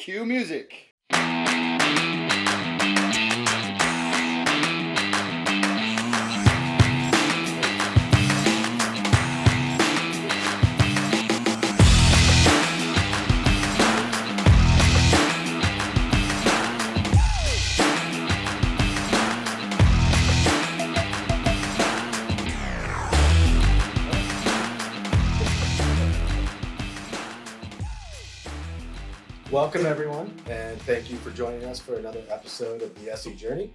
Cue music. Welcome, everyone, and thank you for joining us for another episode of the SE Journey,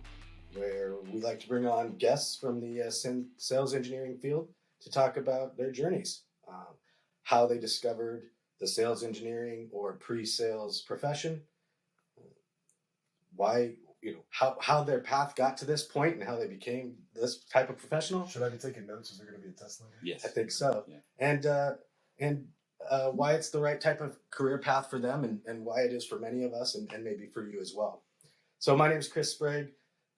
where we like to bring on guests from the sales engineering field to talk about their journeys, how they discovered the sales engineering or pre-sales profession, why, how their path got to this point and how they became this type of professional. Should I be taking notes? Is there going to be a test later? Yes. I think so. Yeah. And why it's the right type of career path for them and why it is for many of us and maybe for you as well. So my name is Chris Sprague,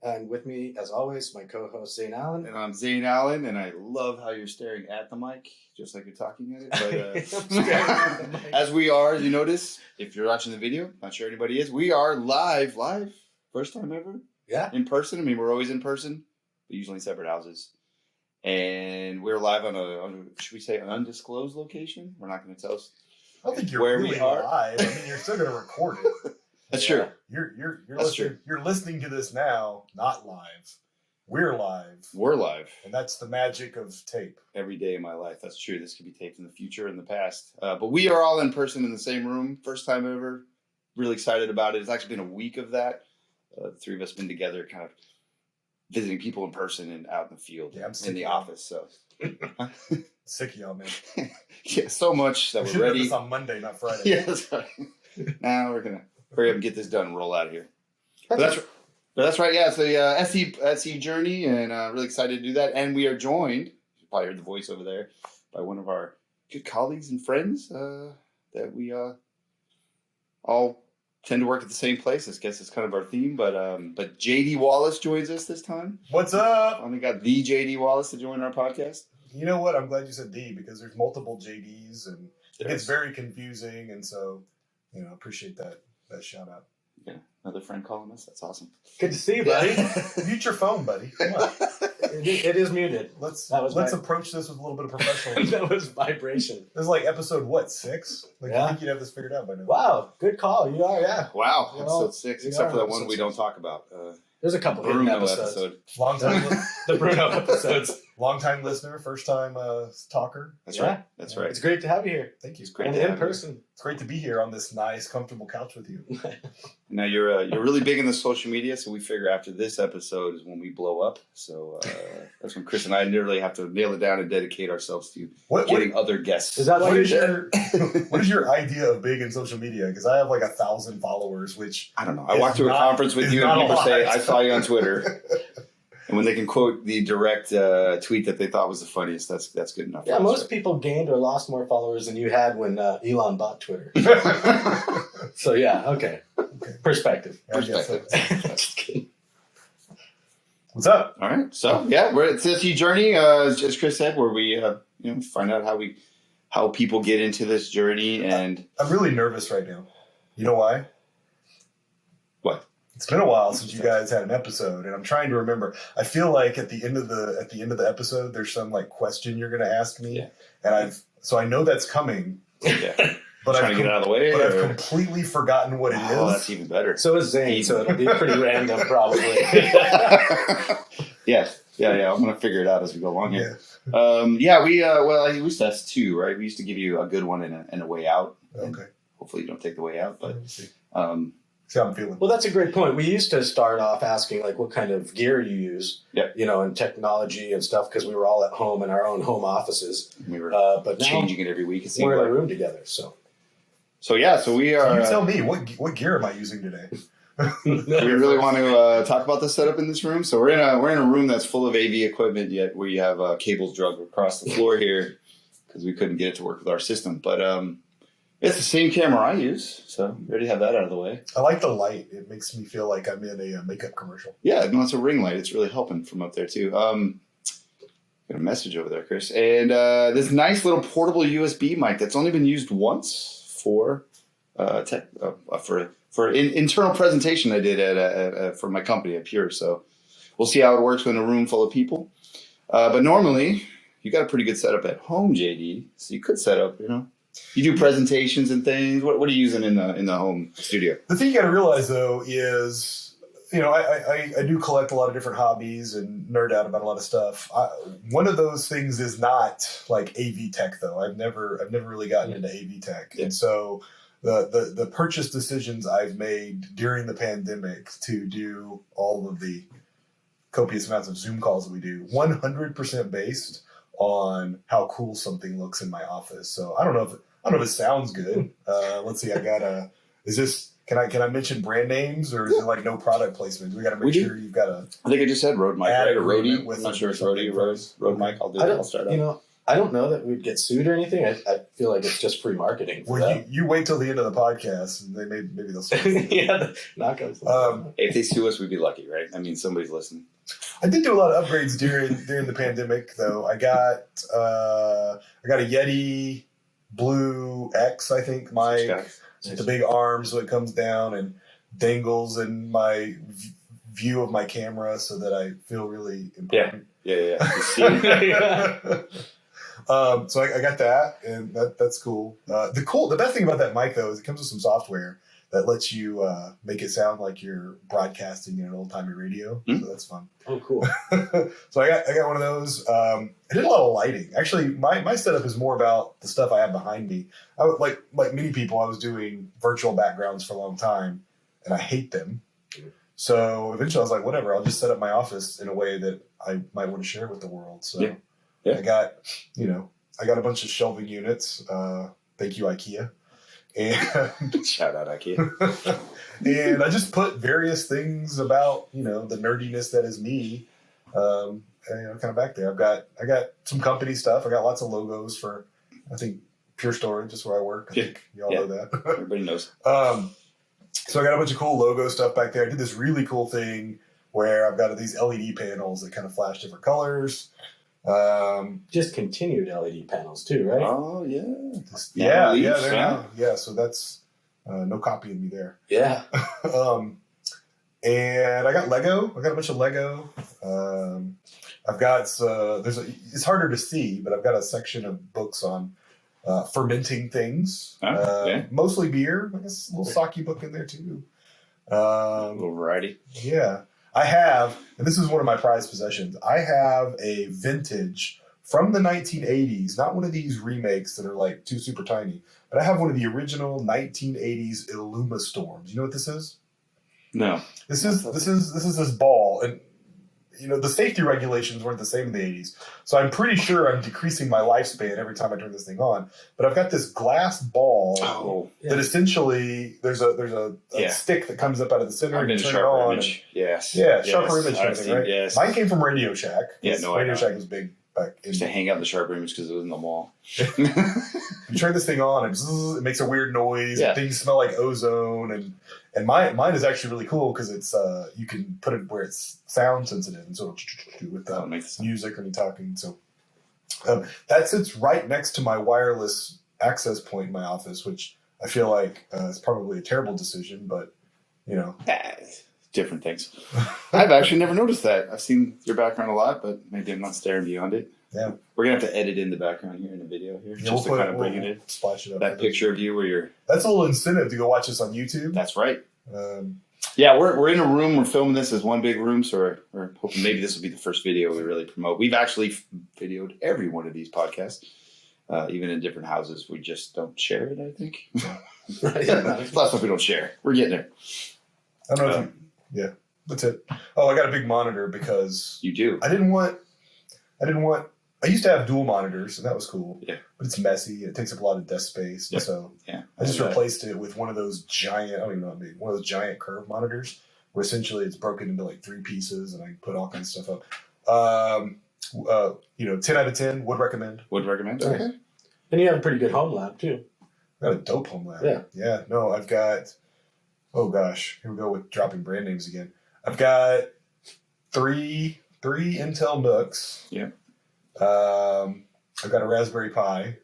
and with me, as always, my co-host Zane Allen. And I'm Zane Allen, and I love how you're staring at the mic, just like you're talking at it. But as we are, you notice, if you're watching the video, not sure anybody is, we are live, first time ever. Yeah. In person. I mean, we're always in person, but usually in separate houses. And we're live on a, should we say, an undisclosed location? We're not going to tell us. I don't think you're where really we are. live. I mean, you're still going to record it. That's true. You're That's listening. true. You're listening to this now, not live. We're live, We're live. and that's the magic of tape. Every day of my life. That's true. This could be taped in the future and the past. But we are all in person in the same room. First time ever. Really excited about it. It's actually been a week of that. The three of us been together kind of visiting people in person and out in the field, Yeah, I'm sick in the of y'all. office. So Sick of y'all, man. yeah, so much that We we're should have ready. this on Monday, not Friday. Yeah, that's right. Now we're going to hurry up and get this done and roll out of here. But that's right. Yeah, so SE Journey, and really excited to do that. And we are joined, you probably heard the voice over there, by one of our good colleagues and friends that we all tend to work at the same place. I guess it's kind of our theme. But JD Wallace joins us this time. What's up? Finally got the JD Wallace to join our podcast. You know what? I'm glad you said D because there's multiple JDs, and it gets very confusing. And so, appreciate that shout out. Yeah, another friend calling us. That's awesome. Good to see you, buddy. Mute your phone, buddy. Come on. It is muted. Let's That was approach this with a little bit of professionalism. That was vibration. This is like episode 6? Like, Yeah. I think you'd have this figured out by now. Wow, good call. You are, yeah. Wow, You episode know, 6, we except are for that episode one we 6. don't talk about. There's a couple hidden Bruno episodes. episode. The Bruno episodes. Long time listener, first time talker. That's Yeah. right. That's right. It's great to have you here. Thank you. It's great And to in have you. person. It's great to be here on this nice, comfortable couch with you. Now you're really big in the social media, so we figure after this episode is when we blow up. So that's when Chris and I literally have to nail it down and dedicate ourselves to getting other guests. Is that What why is you're what is your idea of big in social media? Because I have like 1,000 followers, which I don't know. I walked to a conference with it's you and not a people say, lot. "I saw you on Twitter," and when they can quote the direct tweet that they thought was the funniest, that's good enough. Yeah, for us, most right? people gained or lost more followers than you had when Elon bought Twitter. So yeah, okay. Perspective. I guess so. Just kidding. What's up? All right, so yeah, we're at SE Journey, as Chris said, where we find out how people get into this journey. And I'm really nervous right now. You know why? what? It's been a while since you guys had an episode, and I'm trying to remember. I feel like at the end of the episode, there's some like question you're going to ask me, Yeah. and I know that's coming, Yeah, but trying to get it out of the way. But I've or- completely forgotten what it is. Oh, that's even better. So is Zane, so it'll be pretty random probably. Yes. Yeah. I'm gonna figure it out as we go along here. Yeah. We used to ask two, right? We used to give you a good one and a way out. Okay. Hopefully you don't take the way out, but See how I'm feeling. Well, that's a great point. We used to start off asking like what kind of gear you use, Yep. And technology and stuff because we were all at home in our own home offices. we were But now changing it every week. It seemed we're in a like. room together, so So we are. Can you tell me what gear am I using today? We really want to talk about the setup in this room. So we're in a room that's full of AV equipment. Yet we have cables drug across the floor here because we couldn't get it to work with our system. But it's the same camera I use, so we already have that out of the way. I like the light. It makes me feel like I'm in a makeup commercial. Yeah, no, it's a ring light. It's really helping from up there too. Got a message over there, Chris, and this nice little portable USB mic that's only been used once for for internal presentation I did for my company at Pure. So we'll see how it works in a room full of people. But normally, you got a pretty good setup at home, JD. So you could set up, you do presentations and things. What are you using in the home studio? The thing you got to realize though is, I do collect a lot of different hobbies and nerd out about a lot of stuff. One of those things is not like AV tech though. I've never really gotten into AV tech, and so the purchase decisions I've made during the pandemic to do all of the copious amounts of Zoom calls that we do, 100% based on how cool something looks in my office. So I don't know if it sounds good. Let's see. Is this? Can I mention brand names, or is it like no product placement? We got to make sure you've got a. I think I just said Rode mic, right? Or Rode. I'm not sure it's Rode. Rode mic. I'll start out. I don't know that we'd get sued or anything. I feel like it's just free marketing. You wait till the end of the podcast, and maybe they'll sue. Yeah, knock on. If they sue us, we'd be lucky, right? I mean, somebody's listening. I did do a lot of upgrades during the pandemic, though. I got a Yeti Blue X, I think, mic. The big arm, so it comes down and dangles in my view of my camera, so that I feel really important. Yeah. So I got that, and that's cool. The best thing about that mic though is it comes with some software that lets you make it sound like you're broadcasting in an old timey radio. So that's fun. Oh, cool. So I got one of those. I did a lot of lighting. Actually, my setup is more about the stuff I have behind me. I would, like many people, I was doing virtual backgrounds for a long time, and I hate them. So eventually, I was like, whatever. I'll just set up my office in a way that I might want to share with the world. So I got a bunch of shelving units. Thank you, IKEA. And shout out IKEA. And I just put various things about the nerdiness that is me, kind of back there. I got some company stuff. I got lots of logos for, I think, Pure Storage is where I work. I think y'all know that. Everybody knows. So I got a bunch of cool logo stuff back there. I did this really cool thing where I've got these LED panels that kind of flash different colors. Just continued LED panels too, right? Oh yeah. Yeah. So that's no copying me there. Yeah. And I got Lego. I got a bunch of Lego. I've got it's harder to see, but I've got a section of books on fermenting things. Mostly beer. I guess a little sake book in there too. A little variety. Yeah. I have, and this is one of my prized possessions, I have a vintage from the 1980s, not one of these remakes that are like too super tiny, but I have one of the original 1980s Illuma Storms. You know what this is? No. This is this ball, and the safety regulations weren't the same in the 80s. So I'm pretty sure I'm decreasing my lifespan every time I turn this thing on. But I've got this glass ball that essentially there's a stick that comes up out of the center and you turn it on. Sharper image kind of thing, right? Yes. Mine came from Radio Shack. Radio Shack was big back in. Used to hang out the sharper image because it was in the mall. You turn this thing on and it makes a weird noise. Yeah. Things smell like ozone and mine is actually really cool because it's you can put it where it's sound sensitive and so with music when you're talking. So that sits right next to my wireless access point in my office, which I feel like is probably a terrible decision, but different things. I've actually never noticed that. I've seen your background a lot, but maybe I'm not staring beyond it. Yeah, we're gonna have to edit in the background here in the video here, just to kind of bring it in. Splash it up. That picture of you where you're. That's a little incentive to go watch this on YouTube. That's right. We're in a room. We're filming this as one big room, so we're hoping maybe this will be the first video we really promote. We've actually videoed every one of these podcasts, even in different houses. We just don't share it, I think. Lots of stuff we don't share. We're getting there. I don't know if that's it. Oh, I got a big monitor because you do. I used to have dual monitors, and that was cool. Yeah. But it's messy. It takes up a lot of desk space. Yep. So yeah, I just replaced it with one of those giant, I don't even know what I mean, one of those giant curve monitors where essentially it's broken into like 3 pieces and I can put all kinds of stuff up. 10 out of 10, would recommend. Would recommend. Okay. And you have a pretty good home lab too. I got a dope home lab. Yeah. Yeah. No, I've got, oh gosh, here we go with dropping brand names again. I've got three Intel Nooks. Yeah. I've got a Raspberry Pi.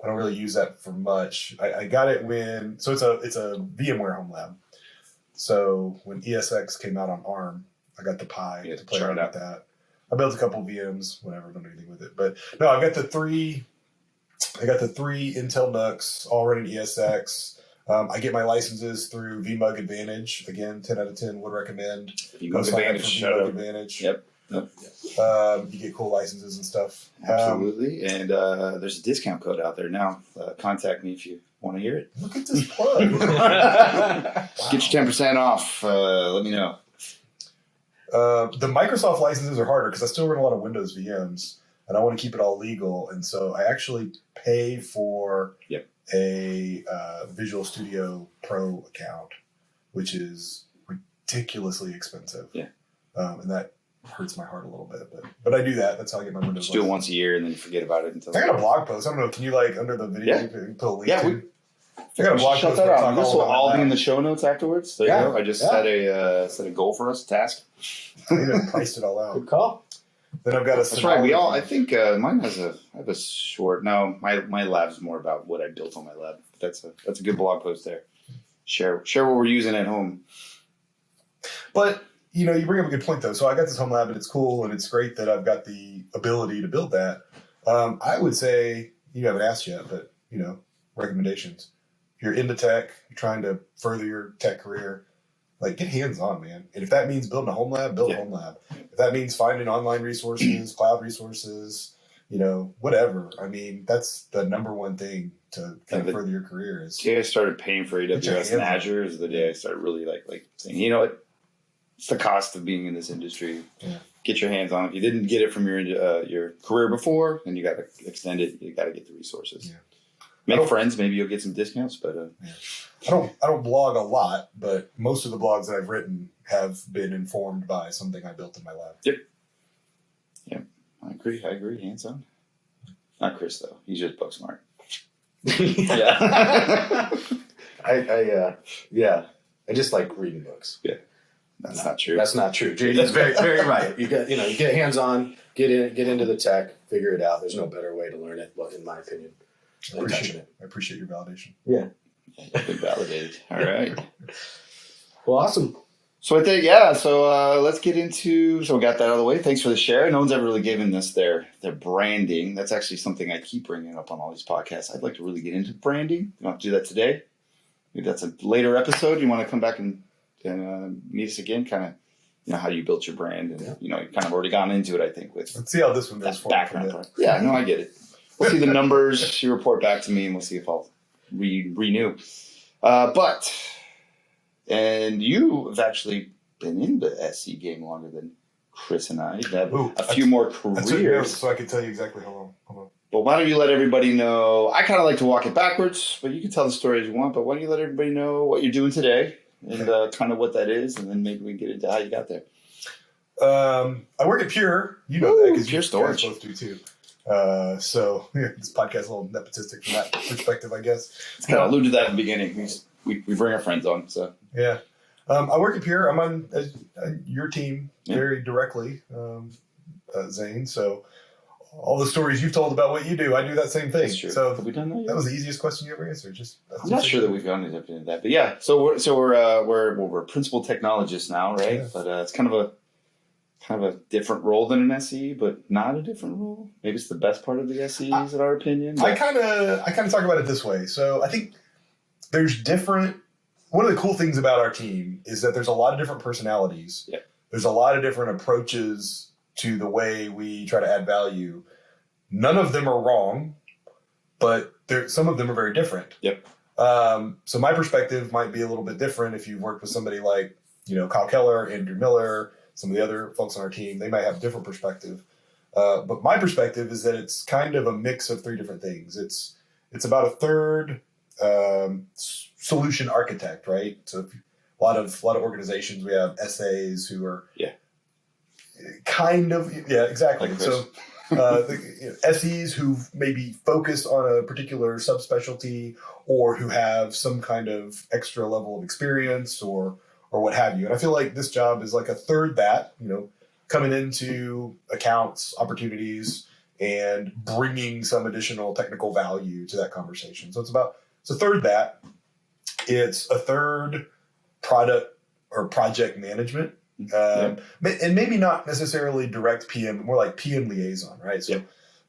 I don't really use that for much. I got it when it's a VMware home lab. So when ESX came out on ARM, I got the Pi to play around with that. I built a couple VMs, whatever, don't do anything with it. But no, I got the three Intel NUCs all running ESX. I get my licenses through VMUG Advantage. Again, 10 out of 10 would recommend. VMUG Advantage. VMUG Advantage. Yep. You get cool licenses and stuff. Absolutely. And there's a discount code out there now. Contact me if you want to hear it. Look at this plug. Wow. Get your 10% off. Let me know. The Microsoft licenses are harder because I still run a lot of Windows VMs and I want to keep it all legal. And so I actually pay for a Visual Studio Pro account, which is ridiculously expensive. Yeah. And that hurts my heart a little bit. But I do that. That's how I get my Windows Just do it once a year and then forget about it. Until I got a blog post. I don't know. Can you under the video put a link to? I got a blog post. This will all be in the show notes afterwards. There you go. I just set a goal for us, a task. I even priced it all out. Good call. Then I've got a. That's right. I think mine has I have a short. No, my lab's more about what I built on my lab. That's a good blog post there. Share what we're using at home. But you bring up a good point though. So I got this home lab and it's cool and it's great that I've got the ability to build that. I would say you haven't asked yet, but recommendations. If you're into tech, you're trying to further your tech career, get hands on, man. And if that means building a home lab, build a home lab. If that means finding online resources, cloud resources, whatever. I mean, that's the number one thing to kind of further your career is. The day I started paying for AWS and Azure is the day I started really saying, it's the cost of being in this industry. Yeah. Get your hands on it. If you didn't get it from your career before, then you got to extend it. You got to get the resources. Yeah. Make friends. Maybe you'll get some discounts. But I don't blog a lot, but most of the blogs that I've written have been informed by something I built in my lab. Yep. I agree. Hands on. Not Chris though. He's just book smart. Yeah. I just like reading books. Yeah. That's not true. That's not true. JD's very, very right. You get hands on, get into the tech, figure it out. There's no better way to learn it, in my opinion. I appreciate your validation. Yeah. Been validated. All right. Well, awesome. So I think, so let's get into, so we got that out of the way. Thanks for the share. No one's ever really given this their branding. That's actually something I keep bringing up on all these podcasts. I'd like to really get into branding. You don't have to do that today. Maybe that's a later episode. You want to come back and meet us again, kind of, how you built your brand. And, you've kind of already gone into it, I think, with let's see how this one goes for background part. Yeah, no, I get it. We'll see the numbers. You report back to me, and we'll see if I'll renew. And you have actually been in the SC game longer than Chris and I. You've had a few more careers. So I can tell you exactly how long. Hold on. But why don't you let everybody know? I kind of like to walk it backwards, but you can tell the story as you want. But why don't you let everybody know what you're doing today and kind of what that is, and then maybe we can get into how you got there. I work at Pure. You know that because Pure Storage. Both do too. So this podcast is a little nepotistic from that perspective, I guess. It's kind of alluded to that in the beginning. We bring our friends on, so yeah. I work at Pure. I'm on your team very directly, Zane. So all the stories you've told about what you do, I do that same thing. That's true. So have we done that yet? That was the easiest question you ever answered. I'm not sure that we've gone into that, but yeah. So we're principal technologists now, right? Yeah. But it's kind of a different role than an SE, but not a different role. Maybe it's the best part of the SEs, in our opinion. But... I kind of talk about it this way. So I think there's different. One of the cool things about our team is that there's a lot of different personalities. Yep. There's a lot of different approaches to the way we try to add value. None of them are wrong, but some of them are very different. Yep. So my perspective might be a little bit different if you've worked with somebody like, Kyle Keller, Andrew Miller, some of the other folks on our team. They might have a different perspective. But my perspective is that it's kind of a mix of three different things. It's about a third solution architect, right? So a lot of organizations, we have SAs who are exactly. Like so SEs who maybe focus on a particular subspecialty or who have some kind of extra level of experience or what have you. And I feel like this job is like a third that, coming into accounts, opportunities, and bringing some additional technical value to that conversation. So it's a third that. It's a third product or project management. And maybe not necessarily direct PM, but more like PM liaison, right? So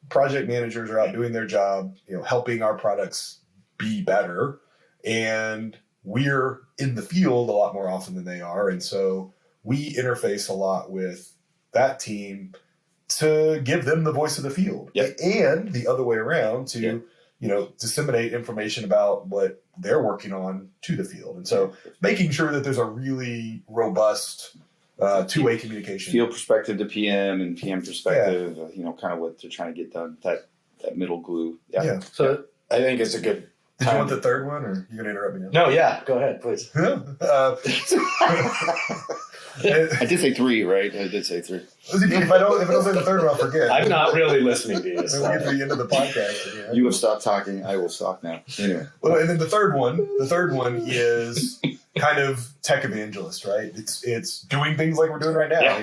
project managers are out doing their job, helping our products be better. And we're in the field a lot more often than they are. And so we interface a lot with that team to give them the voice of the field. And the other way around to, disseminate information about what they're working on to the field. And so making sure that there's a really robust two-way communication. Field perspective to PM and PM perspective, kind of what they're trying to get done, that middle glue. So I think it's a good Did you want the third one, or you're going to interrupt me now? No, yeah. Go ahead, please. I did say three, right? I did say three. If I don't say the third one, I'll forget. I'm not really listening to you. Then we'll get to the end of the podcast. You have stopped talking. I will stop now. Anyway. Well, and then the third one is kind of tech evangelist, right? It's doing things like we're doing right now.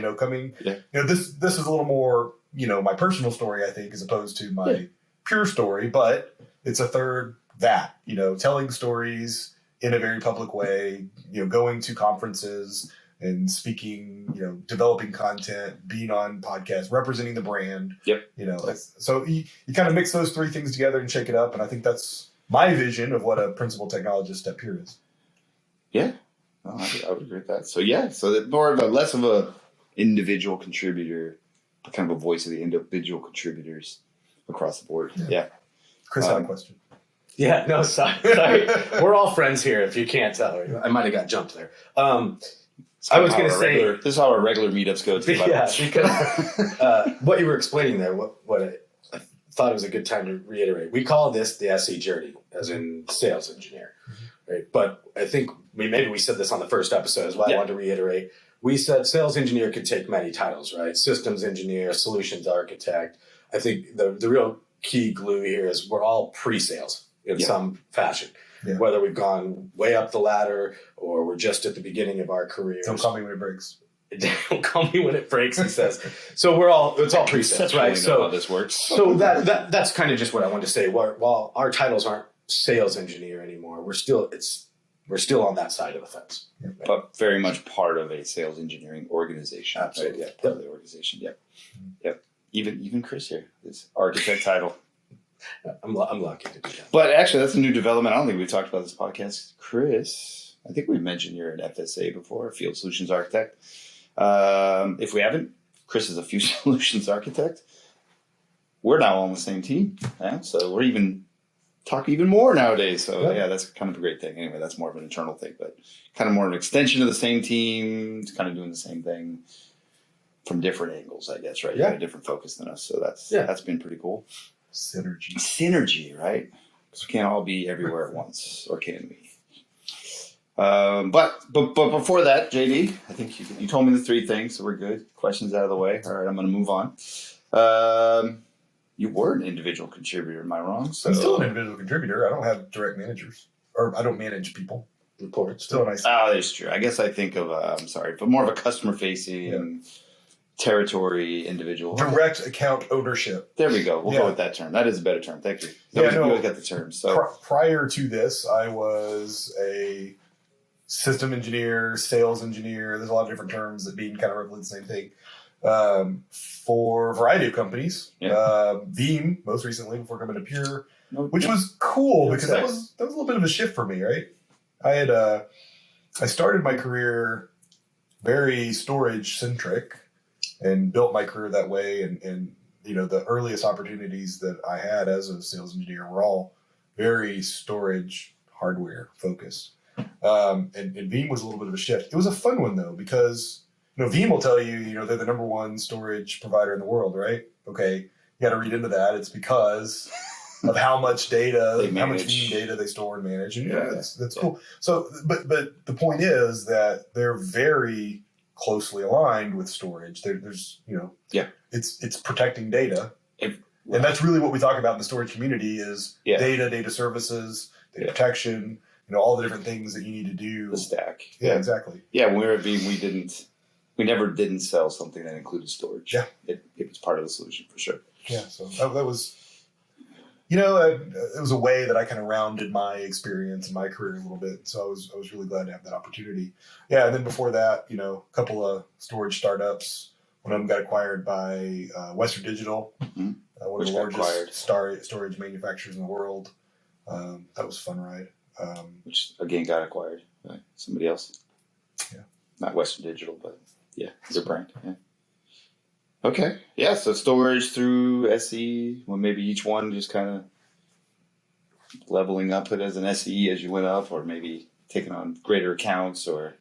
This is a little more, my personal story, I think, as opposed to my pure story, but it's a third that, telling stories in a very public way, going to conferences and speaking, developing content, being on podcasts, representing the brand. So you kind of mix those three things together and shake it up. And I think that's my vision of what a principal technologist at Pure is. Yeah, I would agree with that. So so more of less of a individual contributor, but kind of a voice of the individual contributors across the board. Yeah. Chris had a question. Yeah, no, sorry. We're all friends here, if you can't tell. I might have got jumped there. I was going to say... This is how our regular meetups go. Because what you were explaining there, what I thought it was a good time to reiterate. We call this the SE journey, as in sales engineer. Right? But I think we said this on the first episode as well. I wanted to reiterate. We said sales engineer could take many titles, right? Systems engineer, solutions architect. I think the real key glue here is we're all pre-sales in some fashion. Whether we've gone way up the ladder or we're just at the beginning of our careers. Don't call me when it breaks. Don't call me when it breaks, he says. So it's all pre-sales, right? So how this works. So that's kind of just what I wanted to say. While our titles aren't sales engineer anymore, we're still on that side of the fence. But very much part of a sales engineering organization. Absolutely. Right? Part of the organization. Yep. Even Chris here, this architect title. I'm lucky to do that. But actually, that's a new development. I don't think we've talked about this podcast. Chris, I think we've mentioned you're an FSA before, Field Solutions Architect. If we haven't, Chris is a Field Solutions Architect. We're now on the same team. So we're talk even more nowadays. So that's kind of a great thing. Anyway, that's more of an internal thing, but kind of more of an extension of the same team. It's kind of doing the same thing from different angles, I guess, right? You got a different focus than us. So that's been pretty cool. Synergy, right? Because we can't all be everywhere at once, or can we? But before that, JD, I think you told me the three things, so we're good. Questions out of the way. All right, I'm going to move on. You were an individual contributor, am I wrong? I'm still an individual contributor. I don't have direct managers, or I don't manage people. Reports. Still nice. Oh, that's true. I guess I think of but more of a customer-facing. Territory individual. Direct account ownership. There we go. We'll go with that term. That is a better term. Thank you. We got the term. So prior to this, I was a system engineer, sales engineer. There's a lot of different terms that mean kind of roughly the same thing. For a variety of companies. Veeam, most recently, before coming to Pure, which was cool because that was a little bit of a shift for me, right? I started my career very storage centric. And built my career that way. And the earliest opportunities that I had as a sales engineer were all very storage hardware focused. And Veeam was a little bit of a shift. It was a fun one, though, because Veeam will tell you, they're the number one storage provider in the world, right? Okay, you got to read into that. It's because of how much data, how much Veeam data they store and manage. And that's cool. So, but the point is that they're very closely aligned with storage. There's it's protecting data, and that's really what we talk about in the storage community is data services, data protection, all the different things that you need to do. The stack. Yeah, exactly. Yeah, when we were at Veeam, we never didn't sell something that included storage. Yeah, it was part of the solution for sure. Yeah, so that was, it was a way that I kind of rounded my experience and my career a little bit. So I was really glad to have that opportunity. Yeah, and then before that, a couple of storage startups. One of them got acquired by Western Digital, one of the largest storage manufacturers in the world. That was a fun ride. Which again got acquired by somebody else. Yeah, not Western Digital, but yeah, it's a brand. Yeah. Okay. Yeah. So storage through SE. Well, maybe each one just kind of leveling up it as an SE as you went up, or maybe taking on greater accounts, or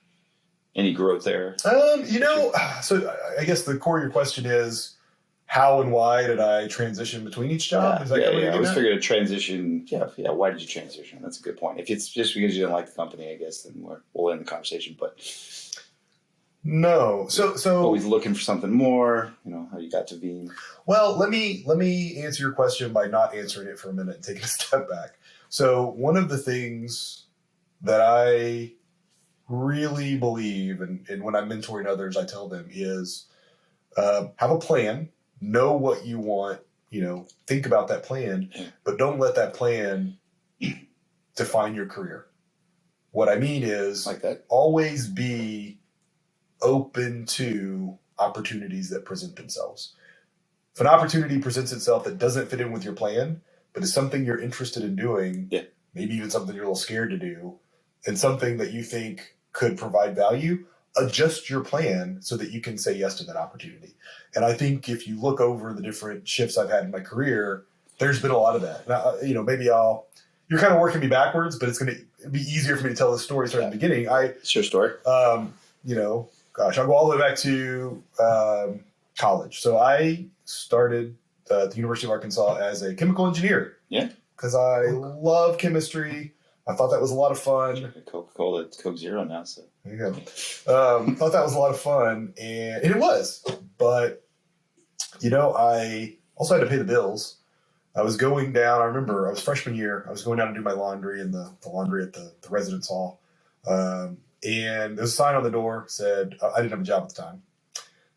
any growth there. So I guess the core of your question is, how and why did I transition between each job? Is that I always figured a transition. Yeah. Why did you transition? That's a good point. If it's just because you didn't like the company, I guess then we'll end the conversation. But no, so always looking for something more. How you got to Veeam. Well, let me answer your question by not answering it for a minute and taking a step back. So one of the things that I really believe, and when I'm mentoring others, I tell them is have a plan, know what you want, think about that plan, but don't let that plan define your career. What I mean is, like that, always be open to opportunities that present themselves. If an opportunity presents itself that doesn't fit in with your plan, but is something you're interested in doing, maybe even something you're a little scared to do, and something that you think could provide value, adjust your plan so that you can say yes to that opportunity. And I think if you look over the different shifts I've had in my career, there's been a lot of that. Now, maybe you're kind of working me backwards, but it's going to be easier for me to tell the story starting at the beginning. It's your story. I'll go all the way back to college. So I started at the University of Arkansas as a chemical engineer. Yeah. Because I love chemistry. I thought that was a lot of fun. Coca-Cola, it's Coke Zero now. So there you go. Thought that was a lot of fun, and it was. But I also had to pay the bills. I was going down. I remember I was freshman year. I was going down to do my laundry in the laundry at the residence hall. And there's a sign on the door said, I didn't have a job at the time.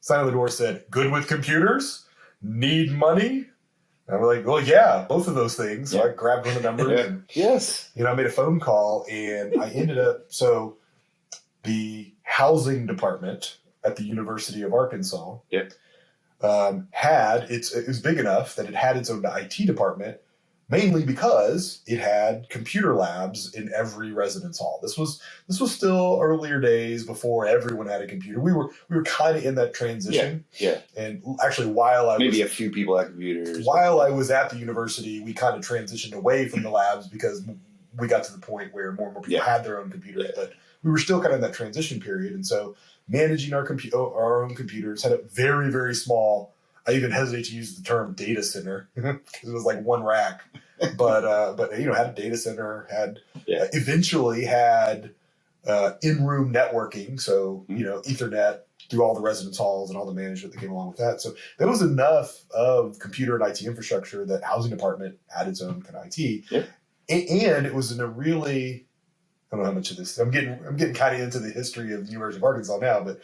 Sign on the door said, "Good with computers? Need money?" And I'm like, well, yeah, both of those things. So I grabbed one of the numbers and I made a phone call, and I ended up, so the housing department at the University of Arkansas it was big enough that it had its own IT department, mainly because it had computer labs in every residence hall. This was still earlier days before everyone had a computer. We were kind of in that transition. Yeah. And actually, while a few people had computers. While I was at the university, we kind of transitioned away from the labs because we got to the point where more and more people had their own computers. Yeah. But we were still kind of in that transition period, and so managing our own computers had a very, very small. I even hesitate to use the term data center because it was like one rack, but had a data center, eventually had in-room networking, so Ethernet through all the residence halls and all the management that came along with that. So there was enough of computer and IT infrastructure that housing department had its own kind of IT, and it was in a really, I don't know how much of this I'm getting kind of into the history of the University of Arkansas now, but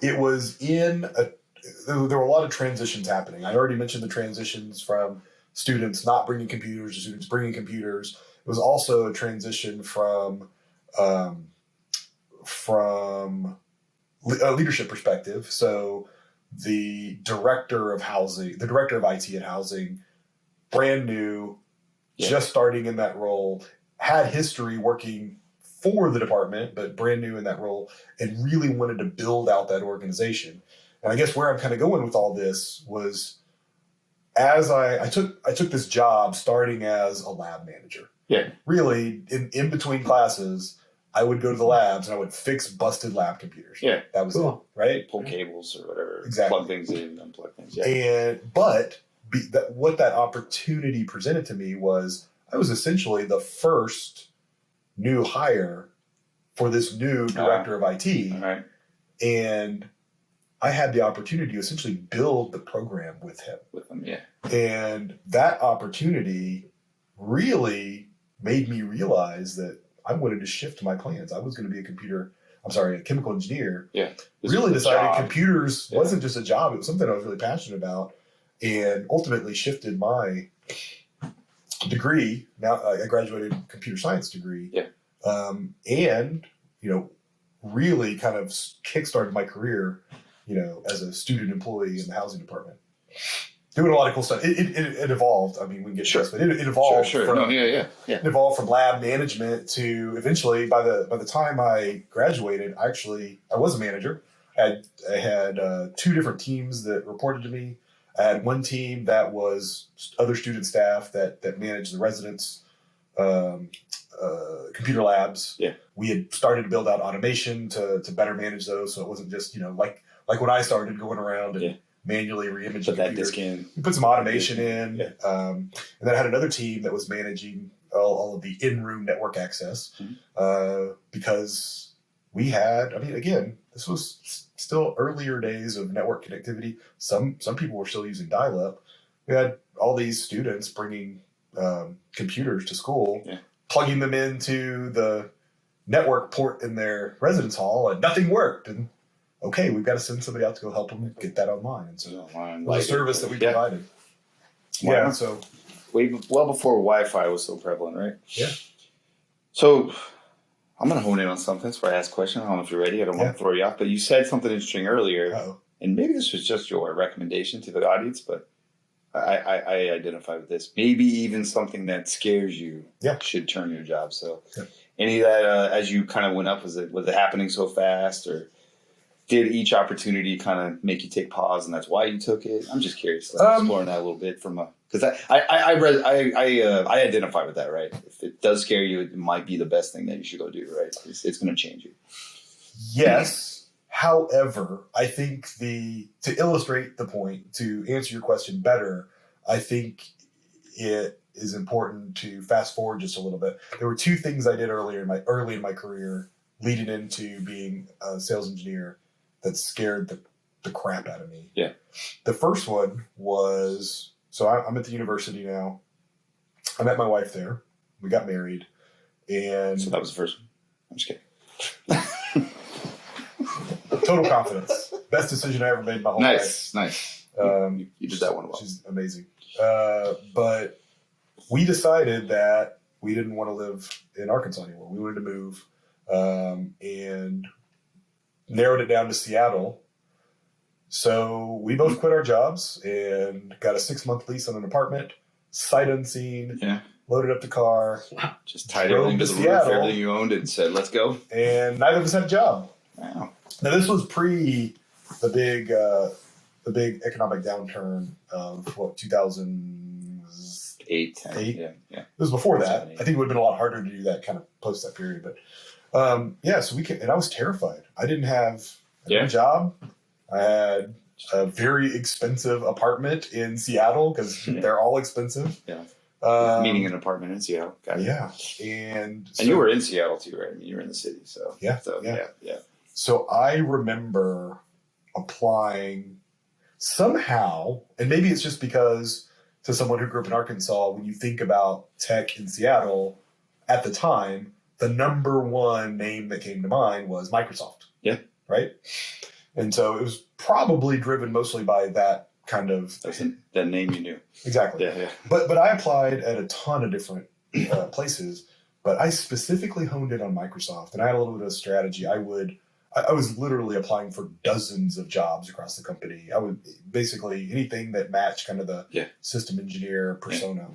it was in a. There were a lot of transitions happening. I already mentioned the transitions from students not bringing computers to students bringing computers. It was also a transition from a leadership perspective. So the director of IT at housing, brand new, just starting in that role, had history working for the department, but brand new in that role, and really wanted to build out that organization. And I guess where I'm kind of going with all this was, as I took this job starting as a lab manager. Yeah. Really, in between classes, I would go to the labs and I would fix busted lab computers. Yeah. That was it, right? Pull cables or whatever. Exactly. Plug things in, unplug things. Yeah. What that opportunity presented to me was I was essentially the first new hire for this new director of IT. All right. And I had the opportunity to essentially build the program with him. Yeah. And that opportunity really made me realize that I wanted to shift my plans. I was going to be a chemical engineer. Yeah. Really decided computers wasn't just a job. It was something I was really passionate about. and ultimately shifted my degree. Now I graduated computer science degree. Yeah. And, really kind of kickstarted my career, as a student employee in the housing department. Doing a lot of cool stuff. It evolved. I mean, we can get to this, but it evolved. Sure. From, Yeah. It evolved from lab management to eventually, by the time I graduated, I was a manager. I had 2 different teams that reported to me. I had one team that was other student staff that managed the residents' computer labs. Yeah. We had started to build out automation to better manage those, so it wasn't just like when I started going around and manually re-imaging Put that computers. disk in. We put some automation in, Yeah. and then I had another team that was managing all of the in-room network access, because we had. I mean, again, this was still earlier days of network connectivity. Some people were still using dial-up. We had all these students bringing computers to school, plugging them into the network port in their residence hall, and nothing worked. And okay, we've got to send somebody out to go help them get that online. And so it was a service that we provided. Wow. Yeah, so well before Wi-Fi was so prevalent, right? Yeah. So I'm going to hone in on something. That's why I asked a question. I don't know if you're ready. I don't want to throw you off, but you said something interesting earlier. Uh-oh. And maybe this was just your recommendation to the audience, but I identify with this. Maybe even something that scares you should turn your job. So any of that, as you kind of went up, was it happening so fast, or did each opportunity kind of make you take pause, and that's why you took it? I'm just curious, exploring that a little bit because I identify with that, right? If it does scare you, it might be the best thing that you should go do, right? It's going to change you. Yes. However, I think to illustrate the point, to answer your question better, I think it is important to fast forward just a little bit. There were 2 things I did early in my career, leading into being a sales engineer, that scared the crap out of me. Yeah. The first one was, so I'm at the university now. I met my wife there. We got married, and So that was the first one. I'm just kidding. Total confidence. Best decision I ever made in my whole life. Nice. You did that one well. She's amazing. But we decided that we didn't want to live in Arkansas anymore. We wanted to move, and narrowed it down to Seattle. So we both quit our jobs and got a 6-month lease on an apartment, sight unseen. Yeah. Loaded up the car. Just tied everything to the roof, everything you owned, and said, "Let's go." And neither of us had a job. Wow. Now this was pre the big economic downturn of 2008. 8. Yeah. It was before that. 7, 8. I think it would have been a lot harder to do that kind of post that period. But so and I was terrified. I didn't have a job. I had a very expensive apartment in Seattle because they're all expensive. Yeah. Meaning an apartment in Seattle. Got it. Yeah. And you were in Seattle too, right? I mean, you were in the city, so yeah. So I remember applying somehow, and maybe it's just because to someone who grew up in Arkansas, when you think about tech in Seattle at the time, the number one name that came to mind was Microsoft. Yeah. Right? And so it was probably driven mostly by that kind of... That name you knew. Exactly. Yeah. But I applied at a ton of different places, but I specifically honed in on Microsoft, and I had a little bit of a strategy. I was literally applying for dozens of jobs across the company. I would basically anything that matched kind of the system engineer persona.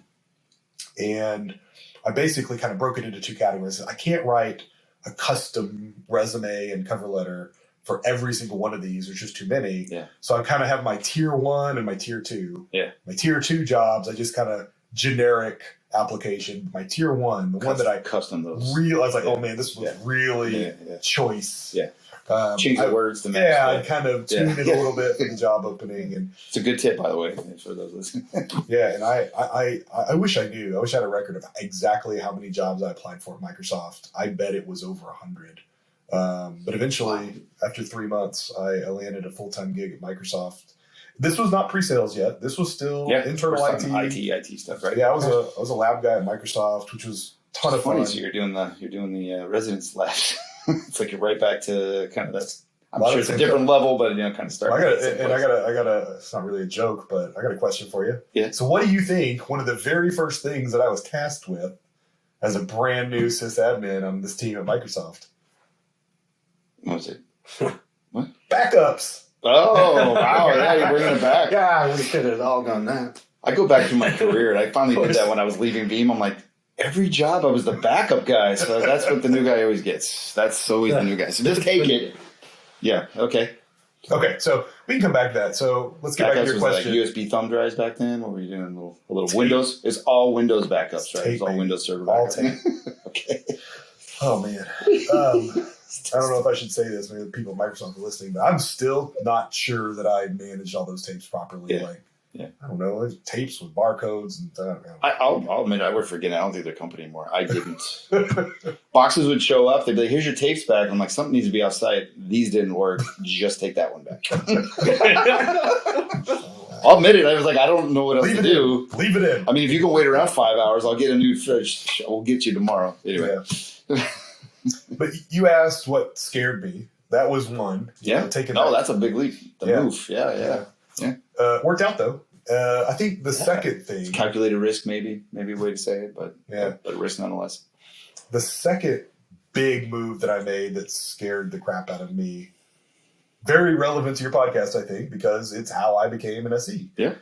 Yeah. And I basically kind of broke it into 2 categories. I can't write a custom resume and cover letter for every single one of these. There's just too many. Yeah. So I kind of have my tier 1 and my tier 2. Yeah. My tier 2 jobs, I just kind of generic application. My tier 1, one that I custom those. I was like, oh man, this was really choice. Yeah. Change the words to match. Yeah, I kind of tuned it a little bit for the job opening, and it's a good tip, by the way, for those listening. Yeah, and I wish I knew. I wish I had a record of exactly how many jobs I applied for at Microsoft. I bet it was over 100. But eventually, after 3 months, I landed a full-time gig at Microsoft. This was not pre-sales yet. This was still internal IT stuff, right? Yeah, I was a lab guy at Microsoft, which was a ton of fun. So you're doing the residence labs. It's like you're right back to kind of I'm sure it's a different level, but kind of start. I got it's not really a joke, but I got a question for you. Yeah. So what do you think one of the very first things that I was tasked with as a brand new sysadmin on this team at Microsoft? What was it? What? Backups. Oh, wow. Yeah, you're bringing it back. Yeah, we could have all done that. I go back to my career, and I finally did that when I was leaving Veeam. I'm like, every job I was the backup guy, so that's what the new guy always gets. That's always the new guy. So just take it. Yeah, okay. Okay, so we can come back to that. So let's get back to your was question. like USB thumb drives back then? What were you doing? A little Windows? It's all Windows backups, right? It's all Windows server all backups. tape. Okay. Oh, man. I don't know if I should say this. Maybe the people at Microsoft are listening, but I'm still not sure that I managed all those tapes properly. Yeah. I don't know. There's tapes with barcodes and stuff. I'll admit, I would forget. I don't think they're company anymore. I didn't. Boxes would show up. They'd be like, here's your tapes back. I'm like, something needs to be off-site. These didn't work. Just take that one back. I'll admit it. I was like, I don't know what else to do. Leave it in. I mean, if you can wait around 5 hours, I'll get a new fridge. We'll get you tomorrow. Anyway. Yeah. But you asked what scared me. That was one. Yeah. That's a big leap. The move. Yeah. Worked out though. I think the second thing. It's calculated risk, maybe a way to say it, but risk nonetheless. The second big move that I made that scared the crap out of me. Very relevant to your podcast, I think, because it's how I became an SE. Yeah.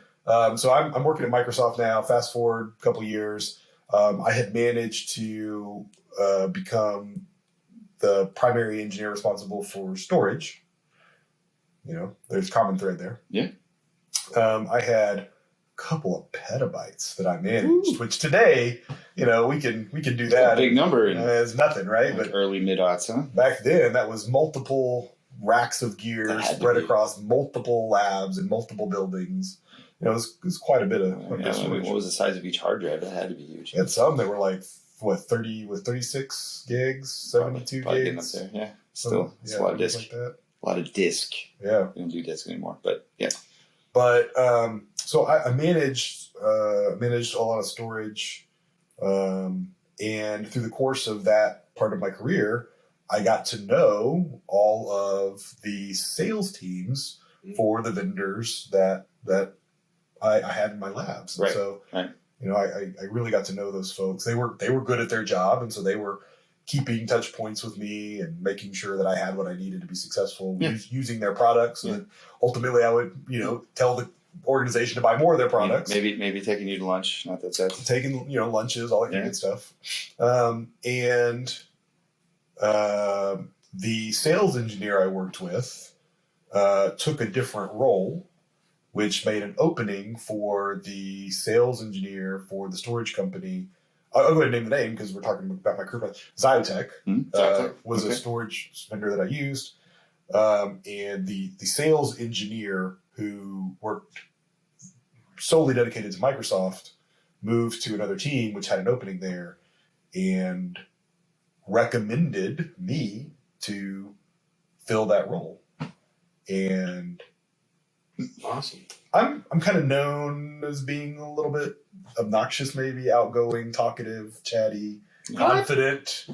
So I'm working at Microsoft now. Fast forward a couple years, I had managed to become the primary engineer responsible for storage. There's common thread there. Yeah. I had a couple of petabytes that I managed, which today, we can do that. A big number. It's nothing, right? Like but early mid-aughts, huh? Back then, that was multiple racks of gear spread across multiple labs and multiple buildings. It was quite a bit of. What was the size of each hard drive? That had to be huge. You had some that were like 36 gigs, 72 probably gigs. Getting up there. Yeah, still, it's a lot of disk. Like that. A lot of disk. Yeah, we don't do disk anymore, but yeah. But so I managed a lot of storage, and through the course of that part of my career, I got to know all of the sales teams for the vendors that I had in my labs. Right. So, right. I really got to know those folks. They were good at their job, and so they were keeping touch points with me and making sure that I had what I needed to be successful using their products. And ultimately, I would tell the organization to buy more of their products. Maybe taking you to lunch. Not that that's taking lunches, all that good stuff. And the sales engineer I worked with took a different role, which made an opening for the sales engineer for the storage company. I'll go ahead and name the name because we're talking about my career. Zyotech was a storage vendor that I used. And the sales engineer who worked solely dedicated to Microsoft moved to another team, which had an opening there, and recommended me to fill that role. And awesome. I'm kind of known as being a little bit obnoxious, maybe outgoing, talkative, chatty, confident.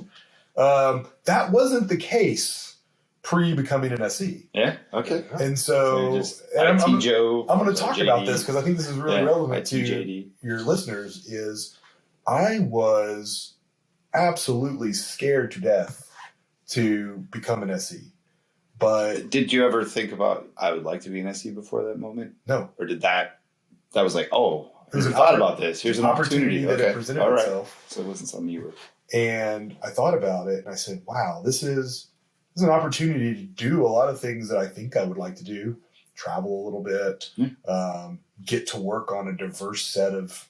That wasn't the case pre-becoming an SE. Yeah. Okay. And so I'm going to talk about this because I think this is really relevant to JD. Your listeners. Is I was absolutely scared to death to become an SE. But did you ever think about I would like to be an SE before that moment? No. Or did that was like, there's thought about this. Here's an opportunity that it presented itself. So it wasn't something you were. And I thought about it and I said, wow, this is an opportunity to do a lot of things that I think I would like to do. Travel a little bit, get to work on a diverse set of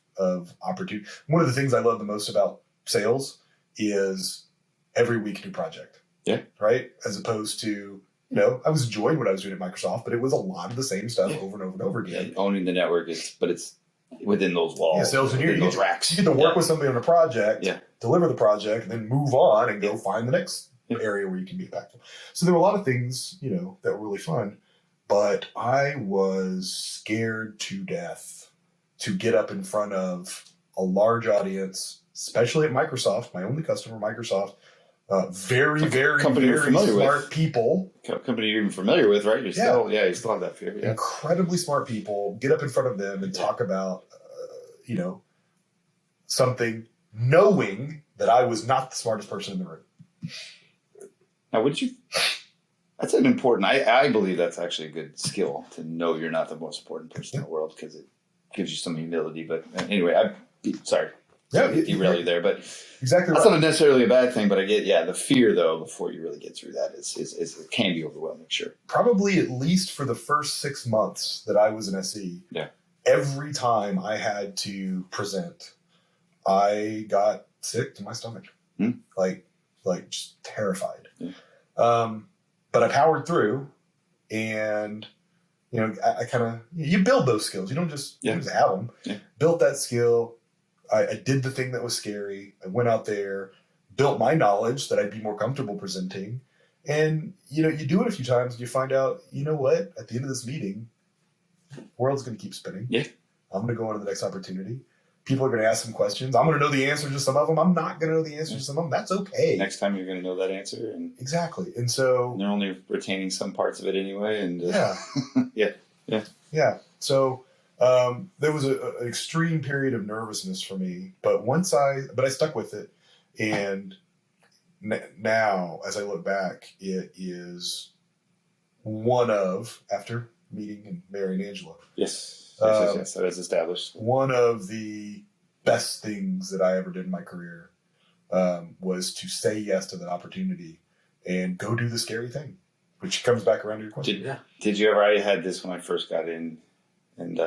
opportunities. One of the things I love the most about sales is every week new project. Yeah. Right? As opposed to, I was enjoying what I was doing at Microsoft, but it was a lot of the same stuff over and over and over again. Yeah, owning the network it's within those walls. Yeah, sales engineer, those racks. You get to work with somebody on a project, deliver the project, and then move on and go find the next area where you can be impactful. So there were a lot of things, that were really fun, but I was scared to death to get up in front of a large audience, especially at Microsoft, my only customer, Microsoft, Very, very, company you're very familiar smart with. people. Company you're even familiar with, right? You still have that fear. Yeah. Incredibly smart people. Get up in front of them and talk about, something, knowing that I was not the smartest person in the room. Now, that's an important, I believe that's actually a good skill, to know you're not the most important person in the world, because it gives you some humility. But anyway, sorry. Yeah, derail you there, but exactly. That's right. not necessarily a bad thing, but I get, the fear though, before you really get through that is it can be overwhelming, sure. Probably at least for the first 6 months that I was an SE. Yeah. Every time I had to present, I got sick to my stomach. Like just terrified. Yeah. But I powered through, and I kind of, you build those skills. You don't just have them. Yeah. Built that skill. I did the thing that was scary. I went out there, built my knowledge that I'd be more comfortable presenting. And, you do it a few times and you find out, you know what? At the end of this meeting, the world's going to keep spinning. Yeah. I'm going to go on to the next opportunity. People are going to ask some questions. I'm going to know the answer to some of them. I'm not going to know the answer to some of them. That's okay. Next time you're going to know that answer. And exactly. And so they're only retaining some parts of it anyway. And yeah. So there was an extreme period of nervousness for me, but I stuck with it. And now, as I look back, it is one of, after meeting and marrying Angela. Yes, that is established. One of the best things that I ever did in my career was to say yes to that opportunity and go do the scary thing, which comes back around to your question. Did you ever? I had this when I first got in, and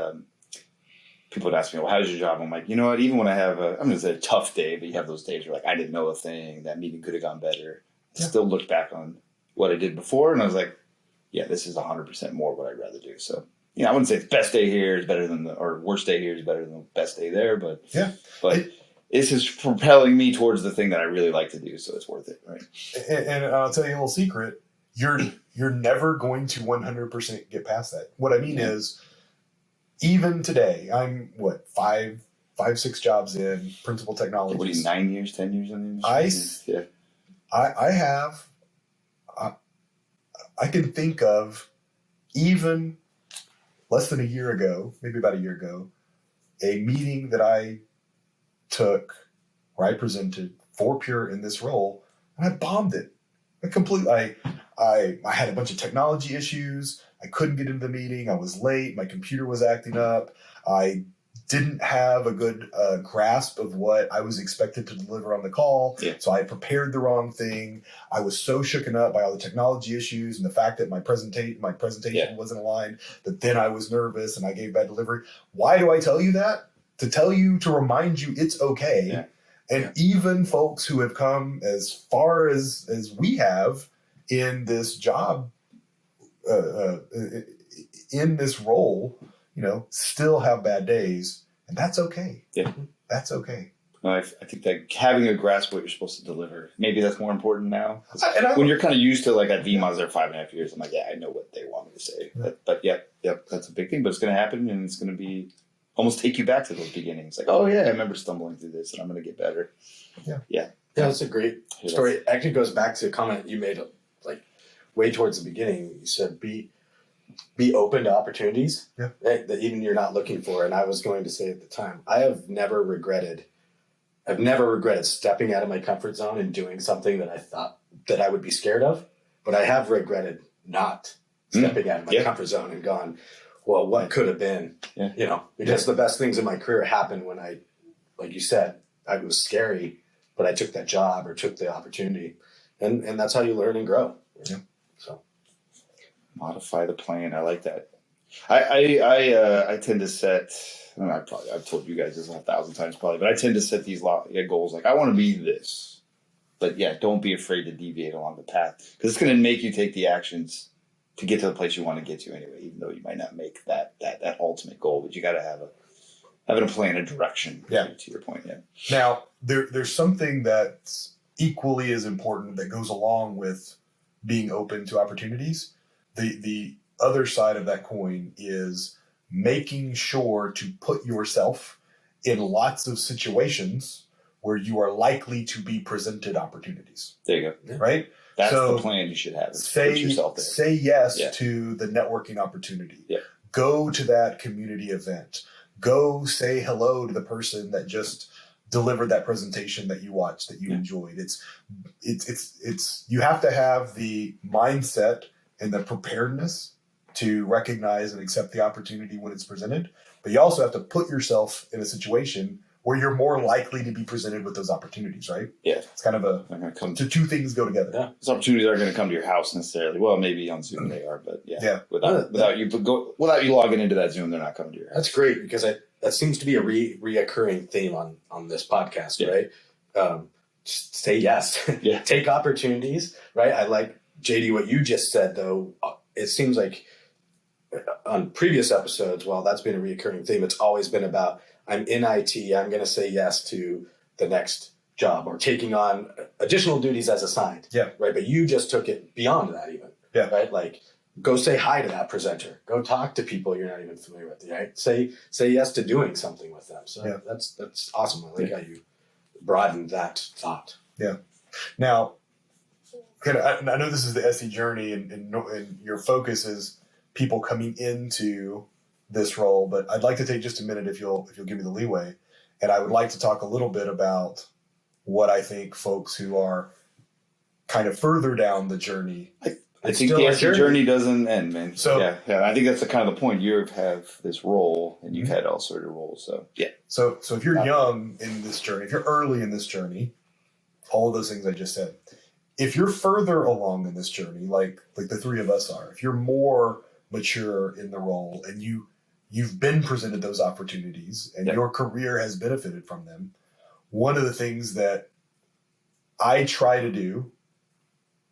people would ask me, well, how's your job? I'm like, you know what? Even when I have I'm going to say a tough day, but you have those days where like, I didn't know a thing, that meeting could have gone better. I still looked back on what I did before, and I was like, yeah, this is 100% more what I'd rather do. So, I wouldn't say the best day here is better than or worst day here is better than the best day there, but this is propelling me towards the thing that I really like to do, so it's worth it, right? And I'll tell you a little secret. You're never going to 100% get past that. What I mean is, even today, I'm 5-6 jobs in principal technology. What are you, 9 years, 10 years in the industry? I can think of, even less than a year ago, maybe about a year ago, a meeting that I took where I presented for Pure in this role, and I bombed it. I had a bunch of technology issues. I couldn't get into the meeting. I was late. My computer was acting up. I didn't have a good grasp of what I was expected to deliver on the call. Yeah. So I prepared the wrong thing. I was so shooken up by all the technology issues and the fact that my presentation wasn't aligned, that then I was nervous and I gave bad delivery. Why do I tell you that? To remind you it's okay. Yeah. And even folks who have come as far as we have in this job, in this role, still have bad days, and that's okay. Yeah, that's okay. Well, I think that having a grasp of what you're supposed to deliver, maybe that's more important now. When you're kind of used to, like at VMA, there 5.5 years, I'm like, I know what they want me to say. Yeah. But that's a big thing. But it's going to happen, and it's going to be almost take you back to those beginnings. Like, oh yeah, I remember stumbling through this, and I'm going to get better. Yeah. That's a great story. It actually goes back to a comment you made, like way towards the beginning. You said be open to opportunities that even you're not looking for. And I was going to say at the time, I have never regretted stepping out of my comfort zone and doing something that I thought that I would be scared of, but I have regretted not stepping out of my comfort zone and gone, well, what could have been, because the best things in my career happened when I, like you said, it was scary, but I took that job or took the opportunity, and that's how you learn and grow. Yeah. So modify the plan. I like that. I tend to set. I've told you guys this 1,000 times probably, but I tend to set these goals. Like I want to be this, but don't be afraid to deviate along the path, because it's going to make you take the actions to get to the place you want to get to anyway. Even though you might not make that ultimate goal, but you got to have a plan, a direction. Yeah. To your point. Yeah. Now there's something that's equally as important that goes along with being open to opportunities. The other side of that coin is making sure to put yourself in lots of situations where you are likely to be presented opportunities. There you go. Right? That's So the plan you should have. Is put yourself there. say yes Yeah. to the networking opportunity. Yeah. Go to that community event. Go say hello to the person that just delivered that presentation that you watched, that you enjoyed. It's you have to have the mindset and the preparedness to recognize and accept the opportunity when it's presented. But you also have to put yourself in a situation where you're more likely to be presented with those opportunities, right? Yeah. It's kind of the two things go together. Yeah. Those opportunities aren't going to come to your house necessarily. Well, maybe on Zoom they are, but without you logging into that Zoom, they're not coming to your house. That's great, because that seems to be a reoccurring theme on this podcast, right? Just say yes. Yeah. Take opportunities, right? I like, JD, what you just said, though. It seems like on previous episodes, while that's been a reoccurring theme, it's always been about, I'm in IT, I'm going to say yes to the next job or taking on additional duties as assigned. Yeah. Right. But you just took it beyond that even. Yeah. Right. Like, go say hi to that presenter. Go talk to people you're not even familiar with. Right. Say yes to doing something with them. So that's awesome. I like how you broadened that thought. Yeah. Now, I know this is the SE journey, and your focus is people coming into this role, but I'd like to take just a minute, if you'll give me the leeway, and I would like to talk a little bit about what I think folks who are kind of further down the journey. I think the SE journey doesn't end, man. So I think that's the kind of the point. You have this role, and you've had all sort of roles. So yeah. So if you're young in this journey, if you're early in this journey, all of those things I just said. If you're further along in this journey, like the three of us are, if you're more mature in the role and you've been presented those opportunities and your career has benefited from them, one of the things that I try to do,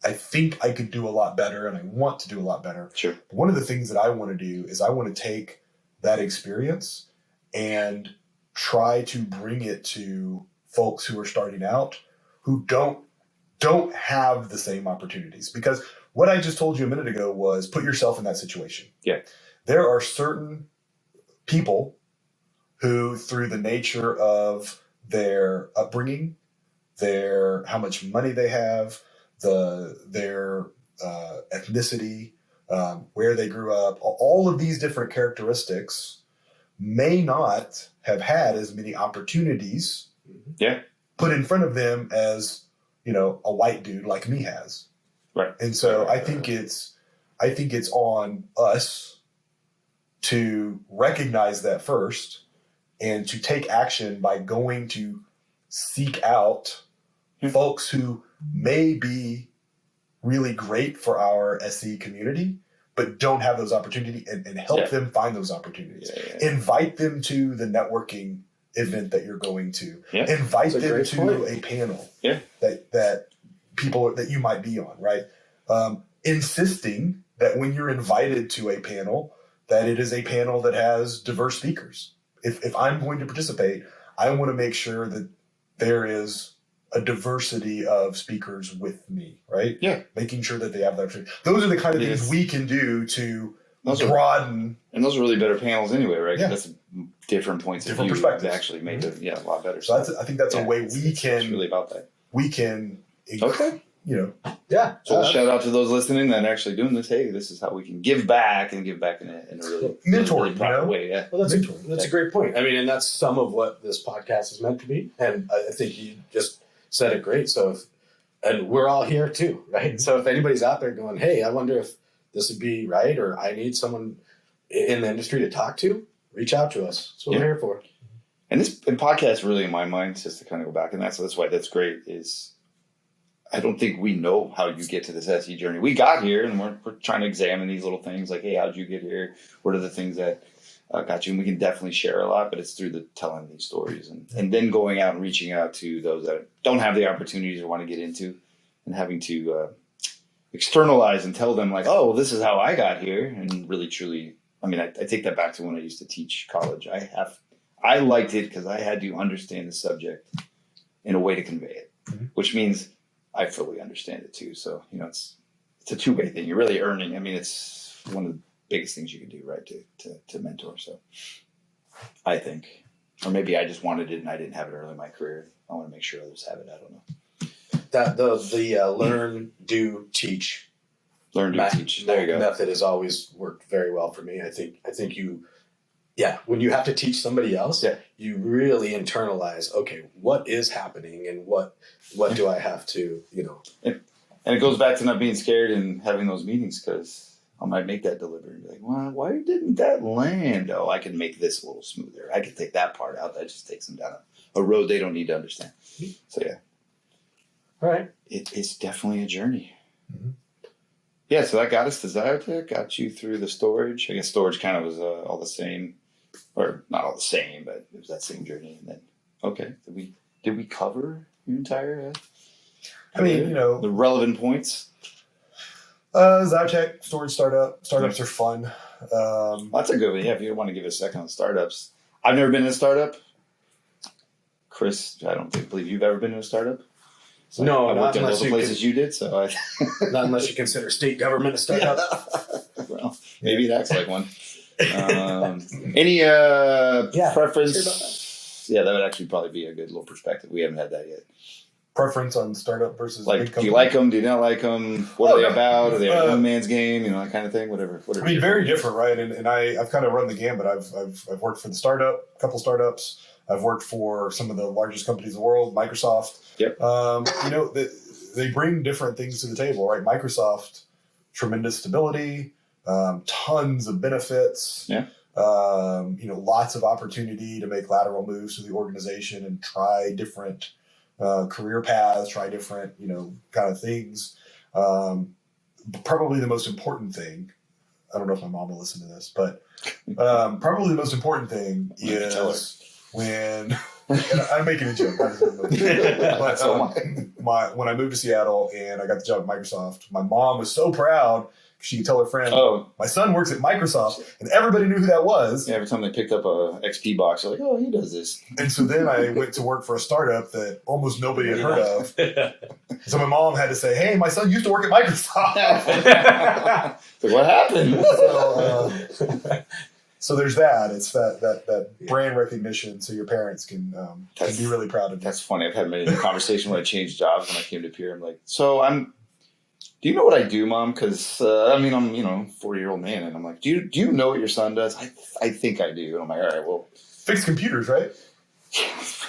I think I could do a lot better, and I want to do a lot better. Sure. One of the things that I want to do is I want to take that experience and try to bring it to folks who are starting out who don't have the same opportunities. Because what I just told you a minute ago was put yourself in that situation. Yeah. There are certain people who, through the nature of their upbringing, how much money they have, their ethnicity, where they grew up, all of these different characteristics may not have had as many opportunities put in front of them as, a white dude like me has. Right. And so I think it's on us to recognize that first and to take action by going to seek out folks who may be really great for our SE community, but don't have those opportunities, and help them find those opportunities. Invite them to the networking event that you're going to. Invite them to a panel that people that you might be on, right? Insisting that when you're invited to a panel, that it is a panel that has diverse speakers. If I'm going to participate, I want to make sure that there is a diversity of speakers with me, right? Yeah. Making sure that they have that opportunity. Those are the kind of things we can do to broaden. And those are really better panels anyway, right? Yeah. That's different points Different of view perspectives. that actually make it a lot better. So I think that's a way we can. It's really about that. We can. Okay. Yeah. So shout out to those listening that are actually doing this. Hey, this is how we can give back in a really mentoring, proper way. Yeah. Well, that's a great point. I mean, and that's some of what this podcast is meant to be. And I think you just said it great. So and we're all here too, right? So if anybody's out there going, hey, I wonder if this would be right, or I need someone in the industry to talk to, reach out to us. That's what we're here for. And podcast really, in my mind, just to kind of go back in that. So that's why that's great is I don't think we know how you get to this SE journey. We got here and we're trying to examine these little things like, hey, how'd you get here? What are the things that got you? And we can definitely share a lot, but it's through the telling these stories and then going out and reaching out to those that don't have the opportunities or want to get into, and having to externalize and tell them like, oh, well, this is how I got here. And really, truly, I mean, I take that back to when I used to teach college. I liked it because I had to understand the subject in a way to convey it, which means I fully understand it too. So, it's a two-way thing. You're really earning. I mean, it's one of the biggest things you can do, right? To mentor. So I think, or maybe I just wanted it and I didn't have it early in my career. I want to make sure others have it. I don't know. That the learn, do, teach. Learn to teach. There you go. Method has always worked very well for me. I think you, when you have to teach somebody else, you really internalize. Okay, what is happening, and what do I have to, And it goes back to not being scared and having those meetings, because I might make that delivery and be like, well, why didn't that land? Oh, I can make this a little smoother. I can take that part out. That just takes them down a road they don't need to understand. So yeah. All right. It's definitely a journey. Mm-hmm. Yeah, so that got us to Zyotech, got you through the storage. I guess storage kind of was all the same, or not all the same, but it was that same journey. And then, did we cover your entire? I mean, the relevant points. Zyotech, storage startups are fun. That's a good one. Yeah, if you want to give it a second on startups, I've never been in a startup. Chris, I don't believe you've ever been in a startup. So no, I worked not in unless both places you did. So not unless you consider state government a startup. Well, maybe that's like one. Any preference? Yeah, that would actually probably be a good little perspective. We haven't had that yet. Preference on startup versus big Like, company? do you like them? Do you not like them? What are they about? Are they a young man's game? That kind of thing. Whatever. I mean, very different, right? And I've kind of run the gambit. I've worked for a couple startups. I've worked for some of the largest companies in the world, Microsoft. Yep. They bring different things to the table, right? Microsoft, tremendous stability, tons of benefits. Yeah. Lots of opportunity to make lateral moves through the organization and try different career paths, try different, kind of things. Probably the most important thing, I don't know if my mom will listen to this, but probably the most important thing is when, and I'm making a joke, but when I moved to Seattle and I got the job at Microsoft, my mom was so proud. She could tell her friend, my son works at Microsoft, and everybody knew who that was. Yeah, every time they picked up a XP box, they're like, oh, he does this. And so then I went to work for a startup that almost nobody had heard of. So my mom had to say, hey, my son used to work at Microsoft. So what happened? So there's that. It's that brand recognition, so your parents can be really proud of you. That's funny. I've had many conversations when I changed jobs. When I came to Pier, I'm like, do you know what I do, Mom? Because I'm, a 40-year-old man, and I'm like, do you know what your son does? I think I do. And I'm like, all right, well, fix computers, right?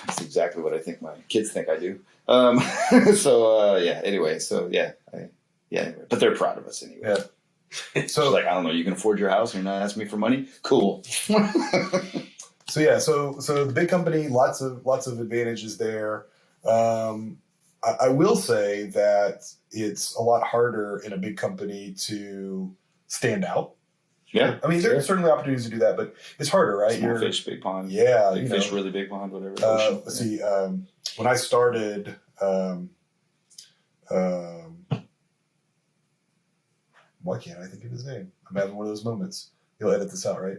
That's exactly what I think my kids think I do. Anyway, but they're proud of us anyway. Yeah. So it's like, I don't know, you can afford your house and you're not asking me for money? Cool. So the big company, lots of advantages there. I will say that it's a lot harder in a big company to stand out. Yeah. I mean, there's certainly opportunities to do that, but it's harder, right? Small fish, big pond. Yeah. Big fish, really big pond, whatever. Let's see. When I started, why can't I think of his name? I'm having one of those moments. You'll edit this out, right?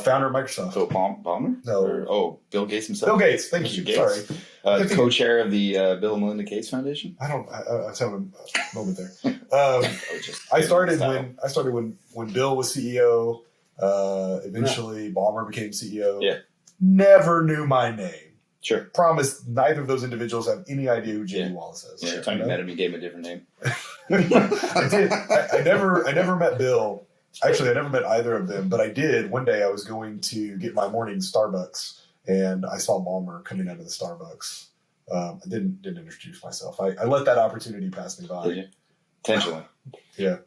Founder of Microsoft. So Palmer? No. Bill Gates himself? Bill Gates. Thank you. Gates. Sorry. Co-chair of the Bill and Melinda Gates Foundation? I was having a moment there. I started when Bill was CEO. Eventually, Ballmer became CEO. Yeah. Never knew my name. Sure. Promise neither of those individuals have any idea who JD Wallace is. Yeah, every time you met him, you gave him a different name. I did. I never met Bill. Actually, I never met either of them, but I did. One day I was going to get my morning Starbucks, and I saw Ballmer coming out of the Starbucks. I didn't introduce myself. I let that opportunity pass me by. Did you? Intentionally. Yeah.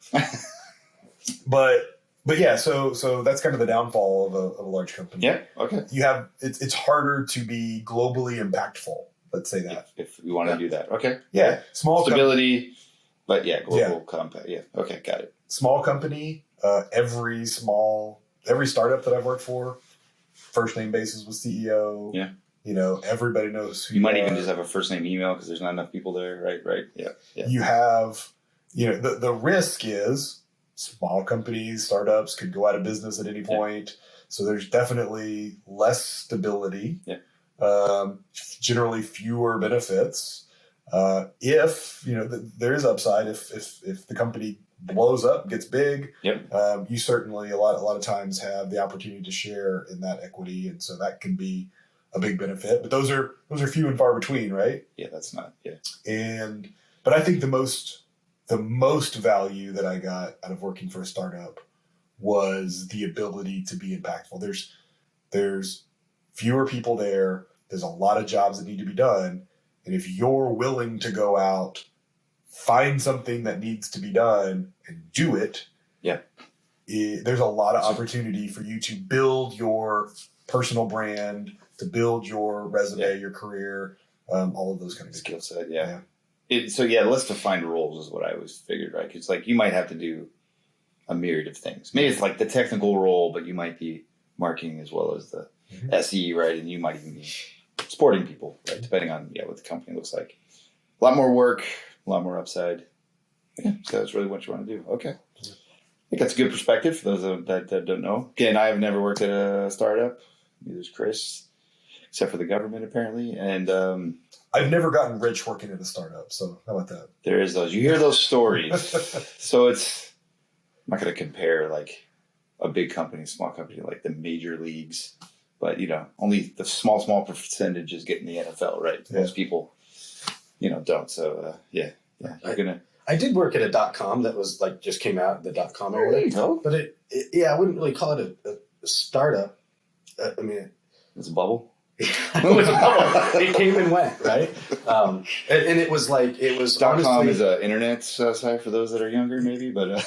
But yeah, so that's kind of the downfall of a large company. Yeah. Okay. You have it's harder to be globally impactful. Let's say that if we want to do that. Okay. Yeah. Small stability, but global compact. Yeah. Okay. Got it. Small company. Every startup that I've worked for, first name basis with CEO. Yeah. Everybody knows who you might even just have a first name email because there's not enough people there. Right. Yeah. You have, the risk is small companies, startups could go out of business at any point. Yeah. So there's definitely less stability. Yeah. Generally fewer benefits. If, there is upside if the company blows up, gets big. Yep. You certainly a lot of times have the opportunity to share in that equity, and so that can be a big benefit, but those are few and far between, right? Yeah, that's not. Yeah. But I think the most value that I got out of working for a startup was the ability to be impactful. There's fewer people there. There's a lot of jobs that need to be done. And if you're willing to go out, find something that needs to be done and do it, there's a lot of opportunity for you to build your personal brand, to build your resume, your career, all of those kind of skill set. Yeah. Let's define roles is what I always figured, right? It's like you might have to do a myriad of things. Maybe it's like the technical role, but you might be marketing as well as the SE, right? And you might even be supporting people, right? Depending on what the company looks like. A lot more work, a lot more upside. Yeah, so that's really what you want to do. Okay. I think that's a good perspective for those that don't know. Again, I have never worked at a startup. Neither has Chris, except for the government apparently. And I've never gotten rich working at a startup, so how about that? There is those. You hear those stories. So I'm not going to compare like a big company, small company, like the major leagues. But, only the small percentages get in the NFL, right? Yeah. Most people, don't. So, you're going to. I did work at a .com that was like just came out, the .com area. There you go. But I wouldn't really call it a startup. It's a bubble. It was a bubble. It came and went, right? And it was like, it was .com is an internet site for those that are younger, maybe, but Web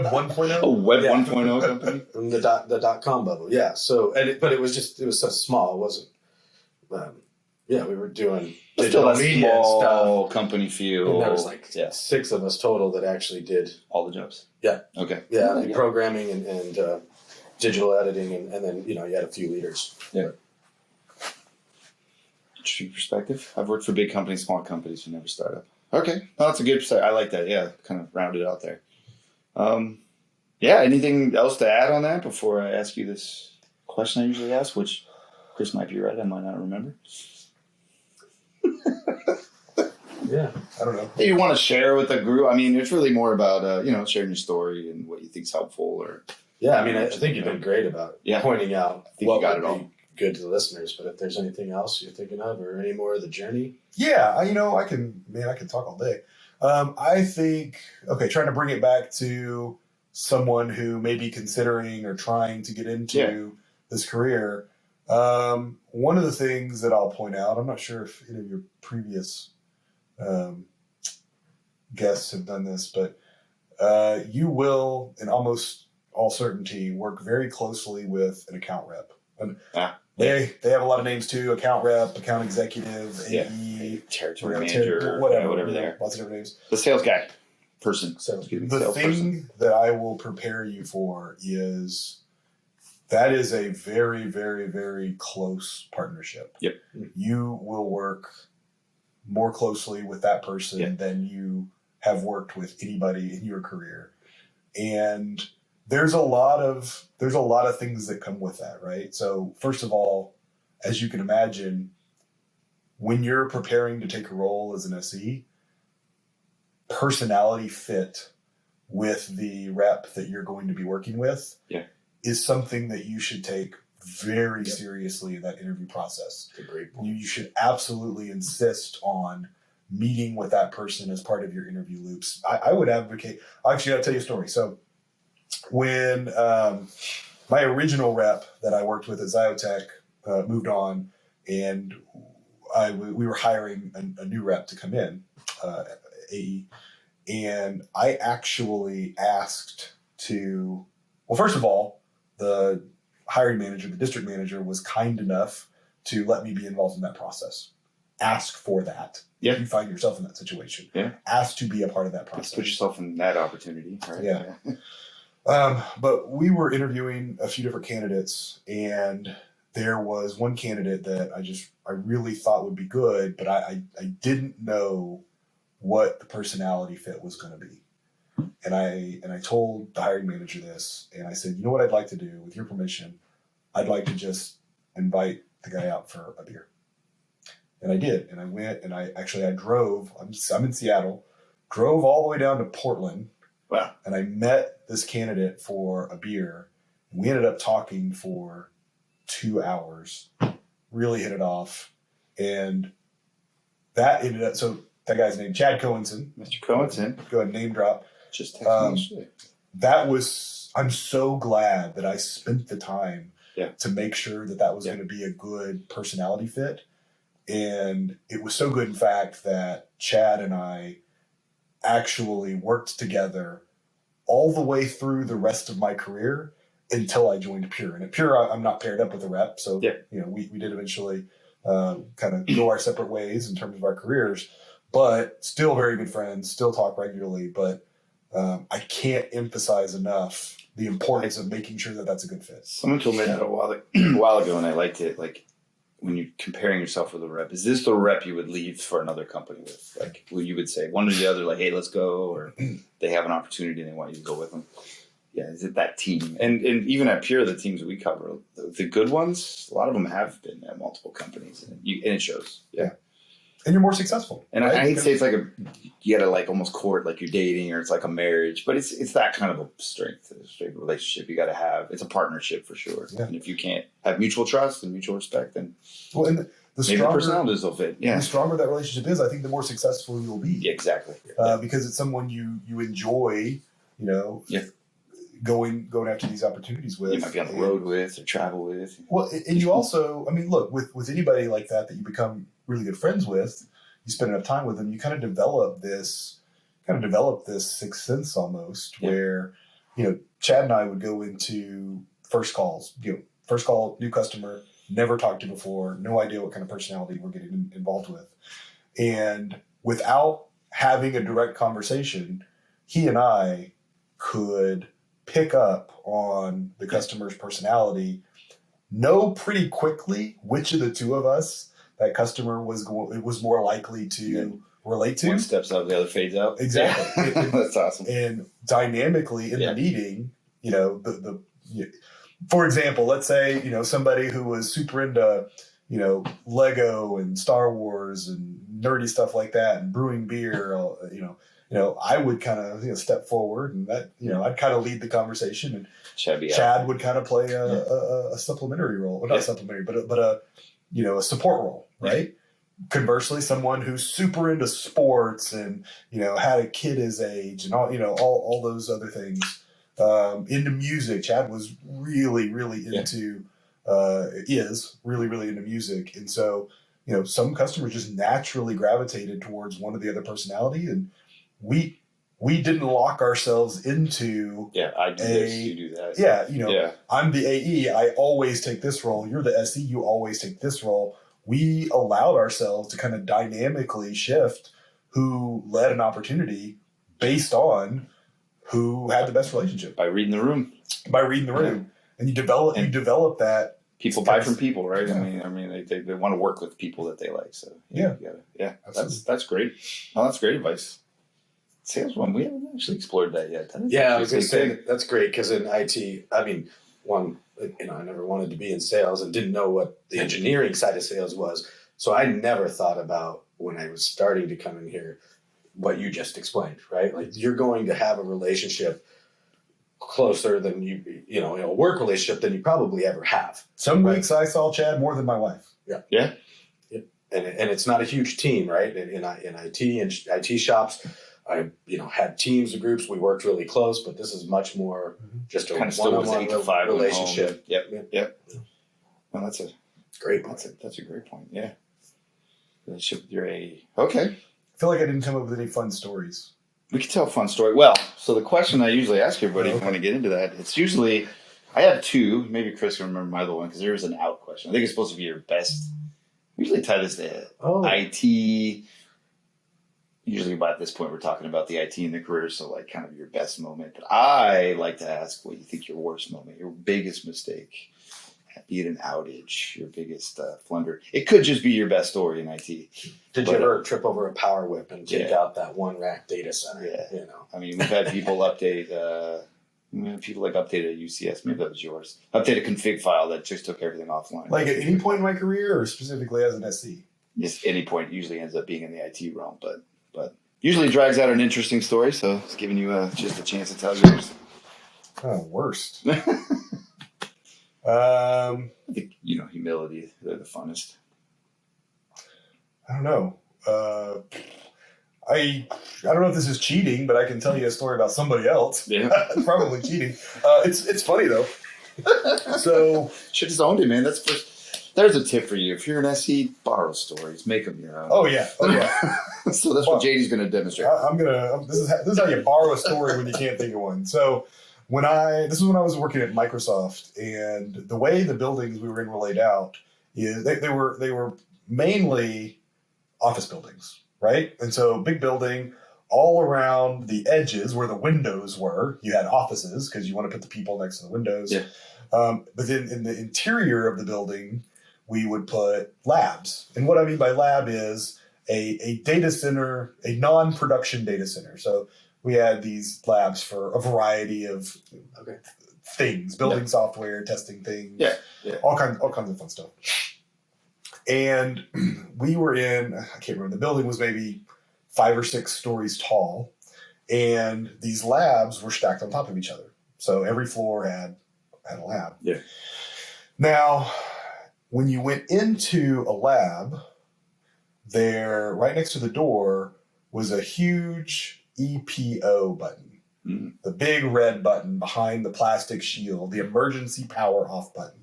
1.0. A Web 1.0 company. The .com bubble, yeah. So, but it was so small. It wasn't. We were doing digital media small stuff. Company feel. And there was like 6 of us total that actually did all the jobs. Yeah. Okay. Yeah, and programming and digital editing, and then you had a few leaders. Yeah. Interesting perspective. I've worked for big companies, small companies, who never startup. Okay, that's a good perspective. I like that. Yeah, kind of rounded out there. Anything else to add on that before I ask you this question I usually ask, which Chris might be right, I might not remember. Yeah, I don't know. You want to share with the group? I mean, it's really more about sharing your story and what you think's helpful, or. Yeah, I think you've been great about pointing out what would be good to the listeners. But if there's anything else you're thinking of, or any more of the journey, I can talk all day. I think trying to bring it back to someone who may be considering or trying to get into this career. One of the things that I'll point out, I'm not sure if any of your previous guests have done this, but you will, in almost all certainty, work very closely with an account rep. And they have a lot of names too: account rep, account executive, AE, territory manager, whatever they are. Lots of different names. The sales guy, person. The thing that I will prepare you for is that is a very, very, very close partnership. Yep. You will work more closely with that person than you have worked with anybody in your career, and there's a lot of things that come with that, right? So first of all, as you can imagine, when you're preparing to take a role as an SE, personality fit with the rep that you're going to be working with is something that you should take very seriously in that interview process. That's a great point. You should absolutely insist on meeting with that person as part of your interview loops. I would advocate, actually, I'll tell you a story. So when my original rep that I worked with at Zyotech moved on, and we were hiring a new rep to come in, AE, and I actually asked first of all, the hiring manager, the district manager, was kind enough to let me be involved in that process. Ask for that. Yeah. If you find yourself in that situation. Yeah. Ask to be a part of that process. Just put yourself in that opportunity, right? Yeah. But we were interviewing a few different candidates, and there was one candidate that I really thought would be good, but I didn't know what the personality fit was going to be. And I told the hiring manager this, and I said, you know what I'd like to do, with your permission, I'd like to just invite the guy out for a beer. And I did, and I went, and I drove, I'm in Seattle, drove all the way down to Portland. Wow. And I met this candidate for a beer. We ended up talking for 2 hours, really hit it off. And that ended up, so that guy's name, Chad Cohenson. Mr. Cohenson. Go ahead and name drop. Just texted me yesterday. I'm so glad that I spent the time to make sure that was going to be a good personality fit. And it was so good, in fact, that Chad and I actually worked together all the way through the rest of my career until I joined Pure. And at Pure, I'm not paired up with a rep. So, we did eventually kind of go our separate ways in terms of our careers, but still very good friends, still talk regularly. But I can't emphasize enough the importance of making sure that that's a good fit. Someone told me that a while ago, and I liked it. Like, when you're comparing yourself with a rep, is this the rep you would leave for another company with? Like, well, you would say one or the other, like, hey, let's go, or they have an opportunity and they want you to go with them. Yeah, is it that team? And even at Pure, the teams we cover, the good ones, a lot of them have been at multiple companies, and it shows. Yeah. And you're more successful. And right? I hate to say it's like you gotta like almost court like you're dating or it's like a marriage, but it's that kind of a strength relationship you gotta have. It's a partnership for sure. Yeah. And if you can't have mutual trust and mutual respect, then and the stronger personalities will fit. Yeah. The stronger that relationship is, I think the more successful you'll be. Yeah, exactly. Because it's someone you enjoy, going after these opportunities with. You might be on the road with or travel with. Well, and you also, I mean, look, with anybody like that you become really good friends with, you spend enough time with them, you kind of develop this sixth sense almost, where, Chad and I would go into first calls, first call, new customer, never talked to before, no idea what kind of personality we're getting involved with. And without having a direct conversation, he and I could pick up on the customer's personality, know pretty quickly which of the two of us that customer was more likely to relate to. One steps up, the other fades out. Exactly. That's awesome. And dynamically in the meeting, for example, let's say, somebody who was super into, Lego and Star Wars and nerdy stuff like that and brewing beer, I would kind of step forward and that, I'd kind of lead the conversation, and Chad would kind of play a supplementary role. Well, not supplementary, but a support role, right? Conversely, someone who's super into sports and, had a kid his age and all those other things, into music. Chad was really, really into, is really, really into music. And so, some customers just naturally gravitated towards one or the other personality, and we didn't lock ourselves into I do this, you do that. I'm the AE, I always take this role. You're the SE, you always take this role. We allowed ourselves to kind of dynamically shift who led an opportunity based on who had the best relationship. By reading the room. And you develop that. People buy from people, right? Yeah. I mean, they want to work with people that they like. So that's great. Oh, that's great advice. Sales one, we haven't actually explored that yet. I was going to say that's great because in IT, I mean, I never wanted to be in sales and didn't know what the engineering side of sales was. So I never thought about, when I was starting to come in here, what you just explained, right? Like, you're going to have a relationship closer than a work relationship than you probably ever have. Some weeks I saw Chad more than my wife. Yeah. And it's not a huge team, right? In IT and IT shops, I had teams and groups. We worked really close, but this is much more just a kind of one-on-one relationship. Yep. Well, that's a great point. That's a great point. Yeah. Relationship with your AE. Okay. I feel like I didn't come up with any fun stories. We could tell a fun story. Well, so the question I usually ask everybody if you want to get into that, it's usually, I have two. Maybe Chris can remember my other one because there was an out question. I think it's supposed to be your best. We usually tie this to IT. Usually by this point, we're talking about the IT in the career, so like kind of your best moment. But I like to ask what you think your worst moment, your biggest mistake, be it an outage, your biggest flunder. It could just be your best story in IT. Did you ever trip over a power whip and take out that one rack data center? Yeah. I mean, we've had people update, update a UCS, maybe that was yours. Update a config file that just took everything offline. Like at any point in my career or specifically as an SC? Just any point usually ends up being in the IT realm, but usually drags out an interesting story, so it's giving you just a chance to tell yours. Worst. I I think, humility, they're the funnest. don't know. I don't know if this is cheating, but I can tell you a story about somebody else. Yeah. Probably cheating. It's funny though. So Should just owned it, man. There's a tip for you. If you're an SE, borrow stories, make them your own. oh yeah. So that's what JD's going to demonstrate. This is how you borrow a story when you can't think of one. So this is when I was working at Microsoft, and the way the buildings we were in were laid out is they were mainly office buildings, right? And so big building, all around the edges where the windows were, you had offices because you want to put the people next to the windows. Yeah. But then in the interior of the building, we would put labs. And what I mean by lab is a data center, a non-production data center. So we had these labs for a variety of things, building software, testing things, all kinds of fun stuff. And we were in, I can't remember, the building was maybe 5 or 6 stories tall, and these labs were stacked on top of each other. So every floor had a lab. Yeah. Now, when you went into a lab, there, right next to the door, was a huge EPO button. Mm. The big red button behind the plastic shield, the emergency power off button.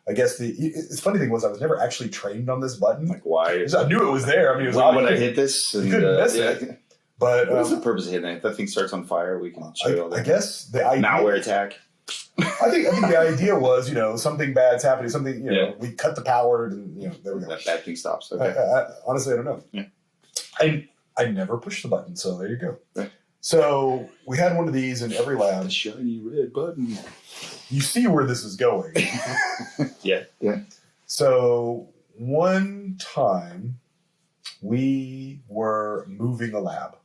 I guess the funny thing was I was never actually trained on this button. Like, why? I knew it was there. I mean, it was when obvious. I hit this, and, You couldn't miss it. But what's the purpose of hitting it? If that thing starts on fire, we can show you all that. I guess the idea, malware attack. I think the idea was, something bad's happening. Something, we cut the power, and there we go. That bad thing stops. Okay. Honestly, I don't know. Yeah. I never pushed the button, so there you go. Right. So we had one of these in every lab. The shiny red button. You see where this is going. Yeah. So one time we were moving a lab.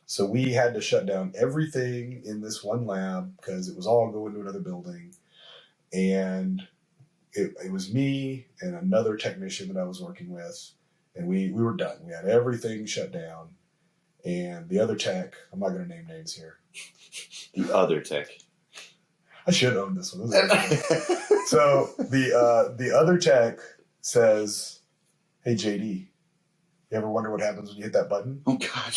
So we had to shut down everything in this one lab because it was all going to another building. And it was me and another technician that I was working with. And we were done. We had everything shut down. And the other tech, I'm not going to name names here. The other tech. I should own this one. So the other tech says, "Hey JD, you ever wonder what happens when you hit that button?" Oh God.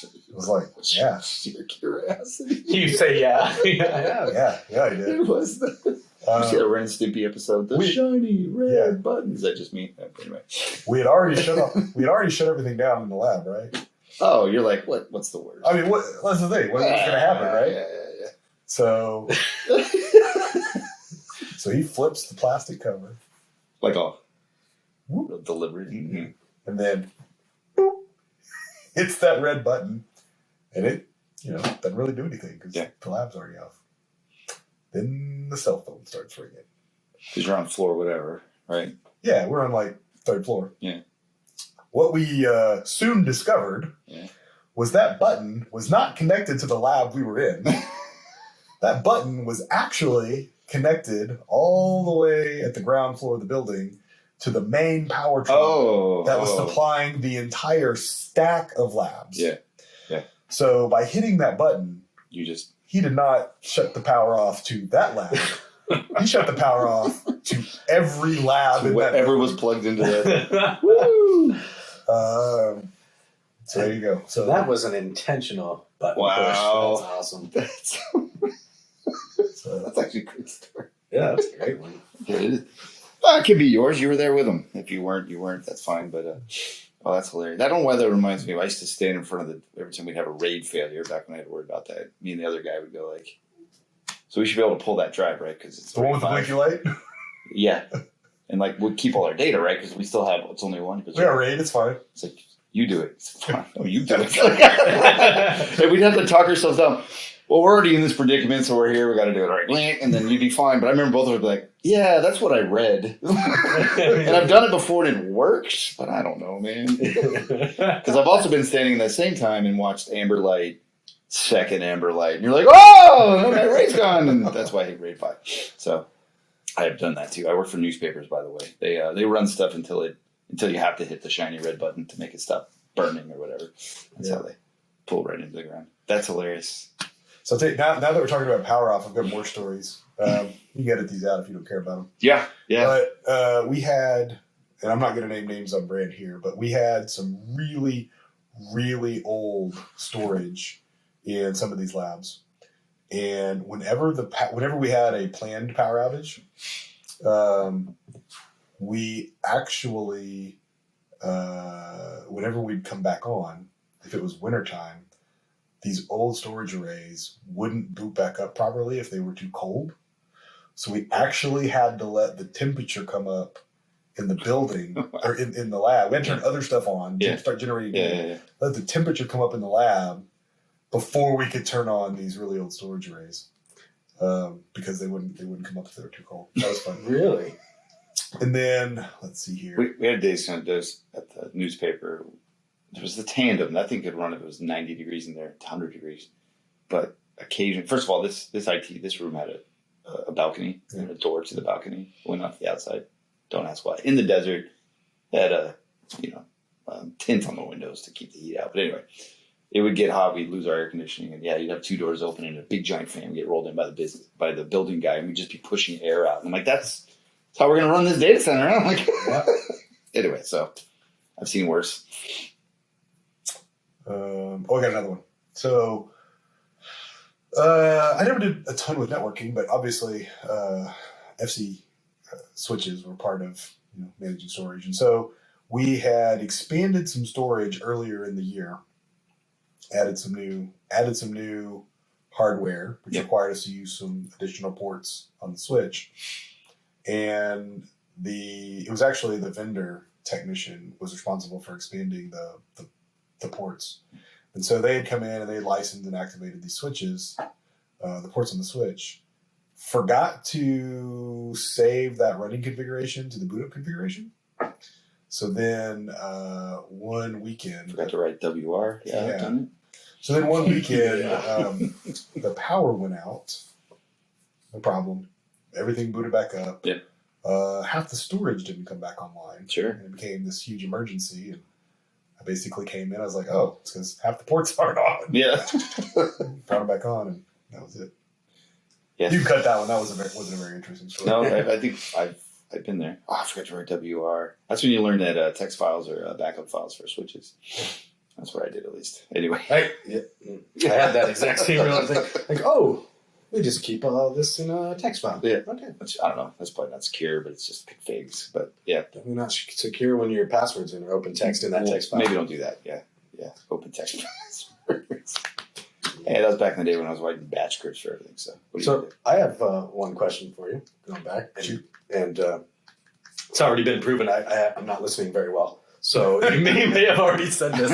It was like, yeah. Sheer curiosity. You say yeah. Yeah, I did. It was the. You see that Ren and Stimpy episode? The shiny red buttons. That just me. Anyway. We had already shut everything down in the lab, right? Oh, you're like, what? What's the word? I mean, what's the thing? What's going to happen, right? Yeah. So he flips the plastic cover. Like a Whoop. delivery. Mm-hmm. And then boop, hits that red button, and it, doesn't really do anything because the lab's already off. Then the cell phone starts ringing. Because you're on floor whatever, right? Yeah, we're on like 3rd floor. Yeah. What we soon discovered was that button was not connected to the lab we were in. That button was actually connected all the way at the ground floor of the building to the main power trunk that was supplying the entire stack of labs. Yeah. So by hitting that button, he did not shut the power off to that lab. He shut the power off to every lab. So whatever was plugged into that. Woo! So there you go. So that was an intentional button push. That's awesome. That's actually a great story. Yeah, that's a great one. Yeah, it is. It could be yours. You were there with them. If you weren't, you weren't. That's fine. But that's hilarious. That weather reminds me of. I used to stand in front of every time we'd have a raid failure back when I had to worry about that. Me and the other guy would go like, "So we should be able to pull that drive, right? Because it's the one with the blinky light." Yeah, and we'll keep all our data, right? Because we still have it's only one. We got raid. It's fine. It's like you do it. It's fine. No, you do it. And we'd have to talk ourselves down. Well, we're already in this predicament, so we're here. We got to do it. All right. And then you'd be fine. But I remember both of us would be like, yeah, that's what I read. And I've done it before and it works, but I don't know, man. Because I've also been standing in that same time and watched Amber Light, second Amber Light. And you're like, oh, my raid's gone. And that's why I hate Raid 5. So I have done that too. I work for newspapers, by the way. They run stuff until you have to hit the shiny red button to make it stop burning or whatever. That's how they pull right into the ground. That's hilarious. So now that we're talking about power off, I've got more stories. You can edit these out if you don't care about them. Yeah. But we had, and I'm not going to name names on brand here, but we had some really, really old storage in some of these labs. And whenever we had a planned power outage, we actually, whenever we'd come back on, if it was wintertime, these old storage arrays wouldn't boot back up properly if they were too cold. So we actually had to let the temperature come up in the building or in the lab. We had to turn other stuff on to start generating. Let the temperature come up in the lab before we could turn on these really old storage arrays, because they wouldn't come up if they were too cold. That was fun. Really? And then let's see here. We had days at the newspaper. There was the tandem. That thing could run if it was 90 degrees in there, 100 degrees. But occasionally, first of all, this room had a balcony and a door to the balcony. Went off the outside. Don't ask why. In the desert, they had a tint on the windows to keep the heat out. But anyway, it would get hot. We'd lose our air conditioning, and you'd have two doors open and a big giant fan would get rolled in by the building guy, and we'd just be pushing air out. And I'm like, that's how we're gonna run this data center. I'm like, anyway, so I've seen worse. I got another one. So I never did a ton with networking, but obviously FC switches were part of managing storage, and so we had expanded some storage earlier in the year. Added some new hardware, which required us to use some additional ports on the switch, and it was actually the vendor technician was responsible for expanding the ports. And so they had come in and they had licensed and activated these switches, the ports on the switch, forgot to save that running configuration to the boot up configuration. So then one weekend... Forgot to write WR. Yeah. So then one weekend, the power went out. No problem. Everything booted back up. Yeah. Half the storage didn't come back online. Sure. And it became this huge emergency. And I basically came in. I was like, oh, it's because half the ports aren't on. Yeah. Brought them back on, and that was it. Yes. You cut that one. That wasn't a very interesting story. No, I think I've been there. Oh, I forgot to write WR. That's when you learn that text files are backup files for switches. That's what I did, at least. Anyway. I had that exact same realization. Like, oh, we just keep all this in a text file. Yeah. Okay. Which, I don't know. That's probably not secure, but it's just configs. But, yeah. Definitely not secure when your passwords in or open text in that text file. Maybe don't do that. Yeah. Open text passwords. Hey, that was back in the day when I was writing batch scripts for everything. So I have one question for you, going back. And it's already been proven I'm not listening very well. So you may have already said this.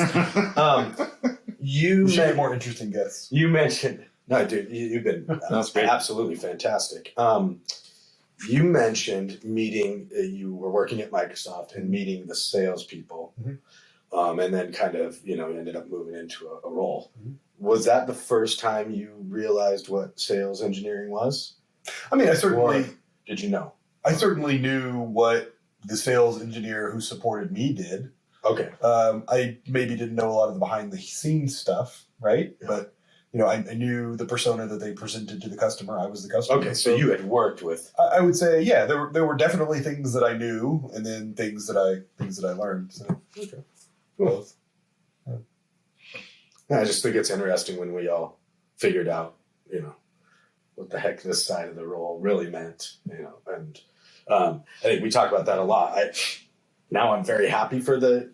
You should have more interesting guests. You mentioned... No, dude, you've been absolutely fantastic. You mentioned meeting, you were working at Microsoft and meeting the salespeople, and then kind of, ended up moving into a role. Mm-hmm. Was that the first time you realized what sales engineering was? I mean, or did you know? I certainly knew what the sales engineer who supported me did. Okay. I maybe didn't know a lot of the behind the scenes stuff, right? Yeah. But I knew the persona that they presented to the customer. I was the customer. Okay, so you had worked with. I would say, yeah, there were definitely things that I knew, and then things that I learned. So, okay, both. Yeah, I just think it's interesting when we all figured out, what the heck this side of the role really meant, and I think we talk about that a lot. Now I'm very happy for the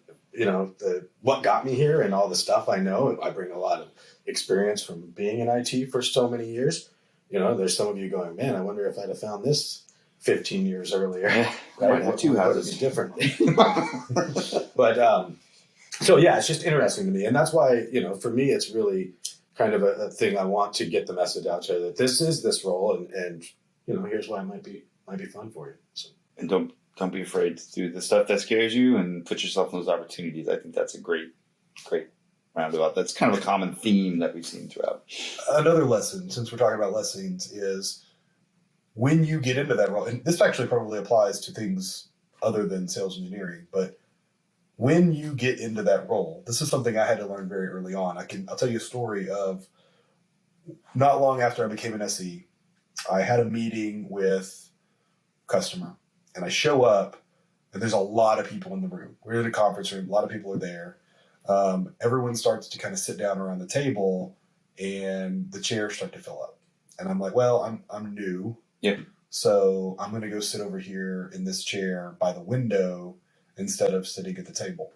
what got me here and all the stuff I know. I bring a lot of experience from being in IT for so many years. There's some of you going, man, I wonder if I'd have found this 15 years earlier. Yeah, right? What two houses be different. But so yeah, it's just interesting to me, and that's why for me it's really kind of a thing I want to get the message out there that this is this role, and here's why it might be fun for you. So. And don't be afraid to do the stuff that scares you and put yourself in those opportunities. I think that's a great roundabout. That's kind of a common theme that we've seen throughout. Another lesson, since we're talking about lessons, is when you get into that role, and this actually probably applies to things other than sales engineering, but when you get into that role, this is something I had to learn very early on. I'll tell you a story of not long after I became an SE, I had a meeting with a customer, and I show up, and there's a lot of people in the room. We're in a conference room. A lot of people are there. Everyone starts to kind of sit down around the table, and the chairs start to fill up. And I'm like, well, I'm new. Yep. So I'm going to go sit over here in this chair by the window instead of sitting at the table.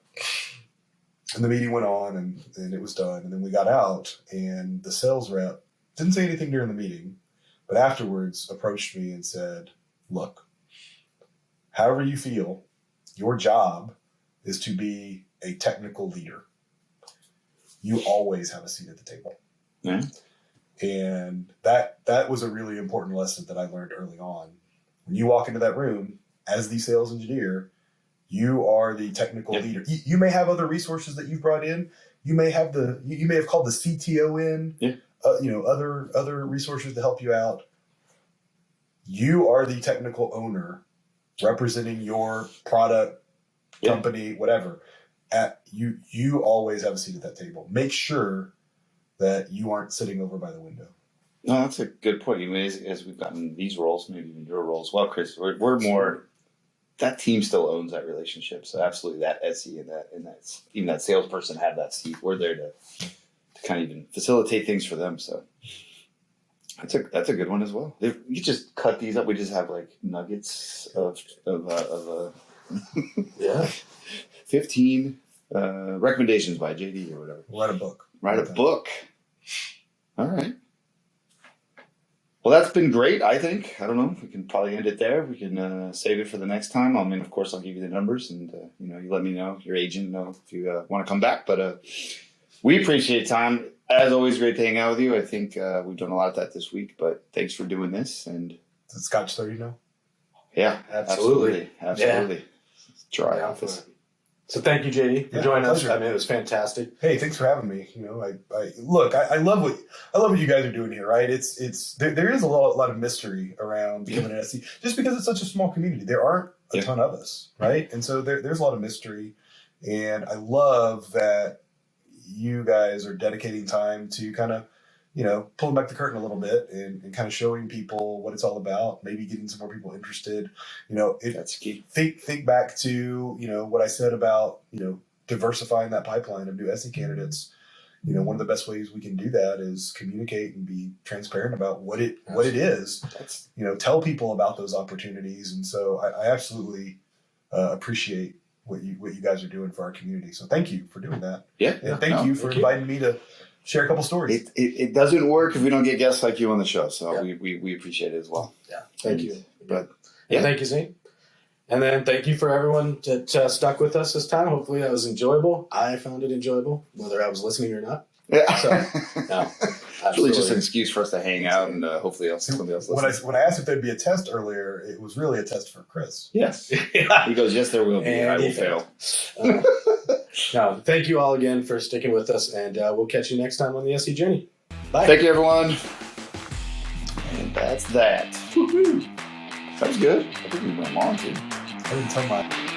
And the meeting went on, and it was done. And then we got out, and the sales rep didn't say anything during the meeting, but afterwards approached me and said, look, however you feel, your job is to be a technical leader. You always have a seat at the table. Yeah. And that was a really important lesson that I learned early on. When you walk into that room as the sales engineer, you are the technical leader. You may have other resources that you've brought in. You may have called the CTO in. Yeah. Other resources to help you out. You are the technical owner representing your product, company, whatever. You always have a seat at that table. Make sure that you aren't sitting over by the window. No, that's a good point. Even as we've gotten these roles, maybe even your roles. Well, Chris, we're more. That team still owns that relationship. So absolutely, that SE and that even that salesperson have that seat. We're there to kind of even facilitate things for them. So that's a good one as well. If you just cut these up, we just have like nuggets of 15 recommendations by JD or whatever. Write a book. Write a book. All right. Well, that's been great, I think. I don't know. We can probably end it there. We can save it for the next time. I mean, of course, I'll give you the numbers, and you let me know, your agent know if you want to come back. But we appreciate time. As always, great to hang out with you. I think we've done a lot of that this week, but thanks for doing this. And is it Scotch 30 now? Yeah, absolutely. Yeah. Dry Yeah, office. So thank you, JD, for joining us. I mean, it was fantastic. Hey, thanks for having me. I love what you guys are doing here. Right? There is a lot of mystery around becoming an SE, just because it's such a small community. There aren't a ton of us, right? And so there's a lot of mystery, and I love that you guys are dedicating time to kind of pulling back the curtain a little bit and kind of showing people what it's all about, maybe getting some more people interested. That's key. Think back to, what I said about, diversifying that pipeline of new SE candidates. One of the best ways we can do that is communicate and be transparent about what it is. Tell people about those opportunities. And so I absolutely appreciate what you guys are doing for our community. So thank you for doing that. Yeah. And thank you for inviting me to share a couple stories. It doesn't work if we don't get guests like you on the show. So we appreciate it as well. Yeah. Thank you. But thank you, Zane. And then thank you for everyone that stuck with us this time. Hopefully that was enjoyable. I found it enjoyable, whether I was listening or not. Yeah. So, it's really just an excuse for us to hang out and hopefully somebody else listens. When I asked if there'd be a test earlier, it was really a test for Chris. Yes. He goes, yes, there will be. And I will fail. Now, thank you all again for sticking with us, and we'll catch you next time on the SE Journey. Bye. Thank you, everyone. And that's that. Woo-hoo. That was good. I think we went long, too. I didn't tell my...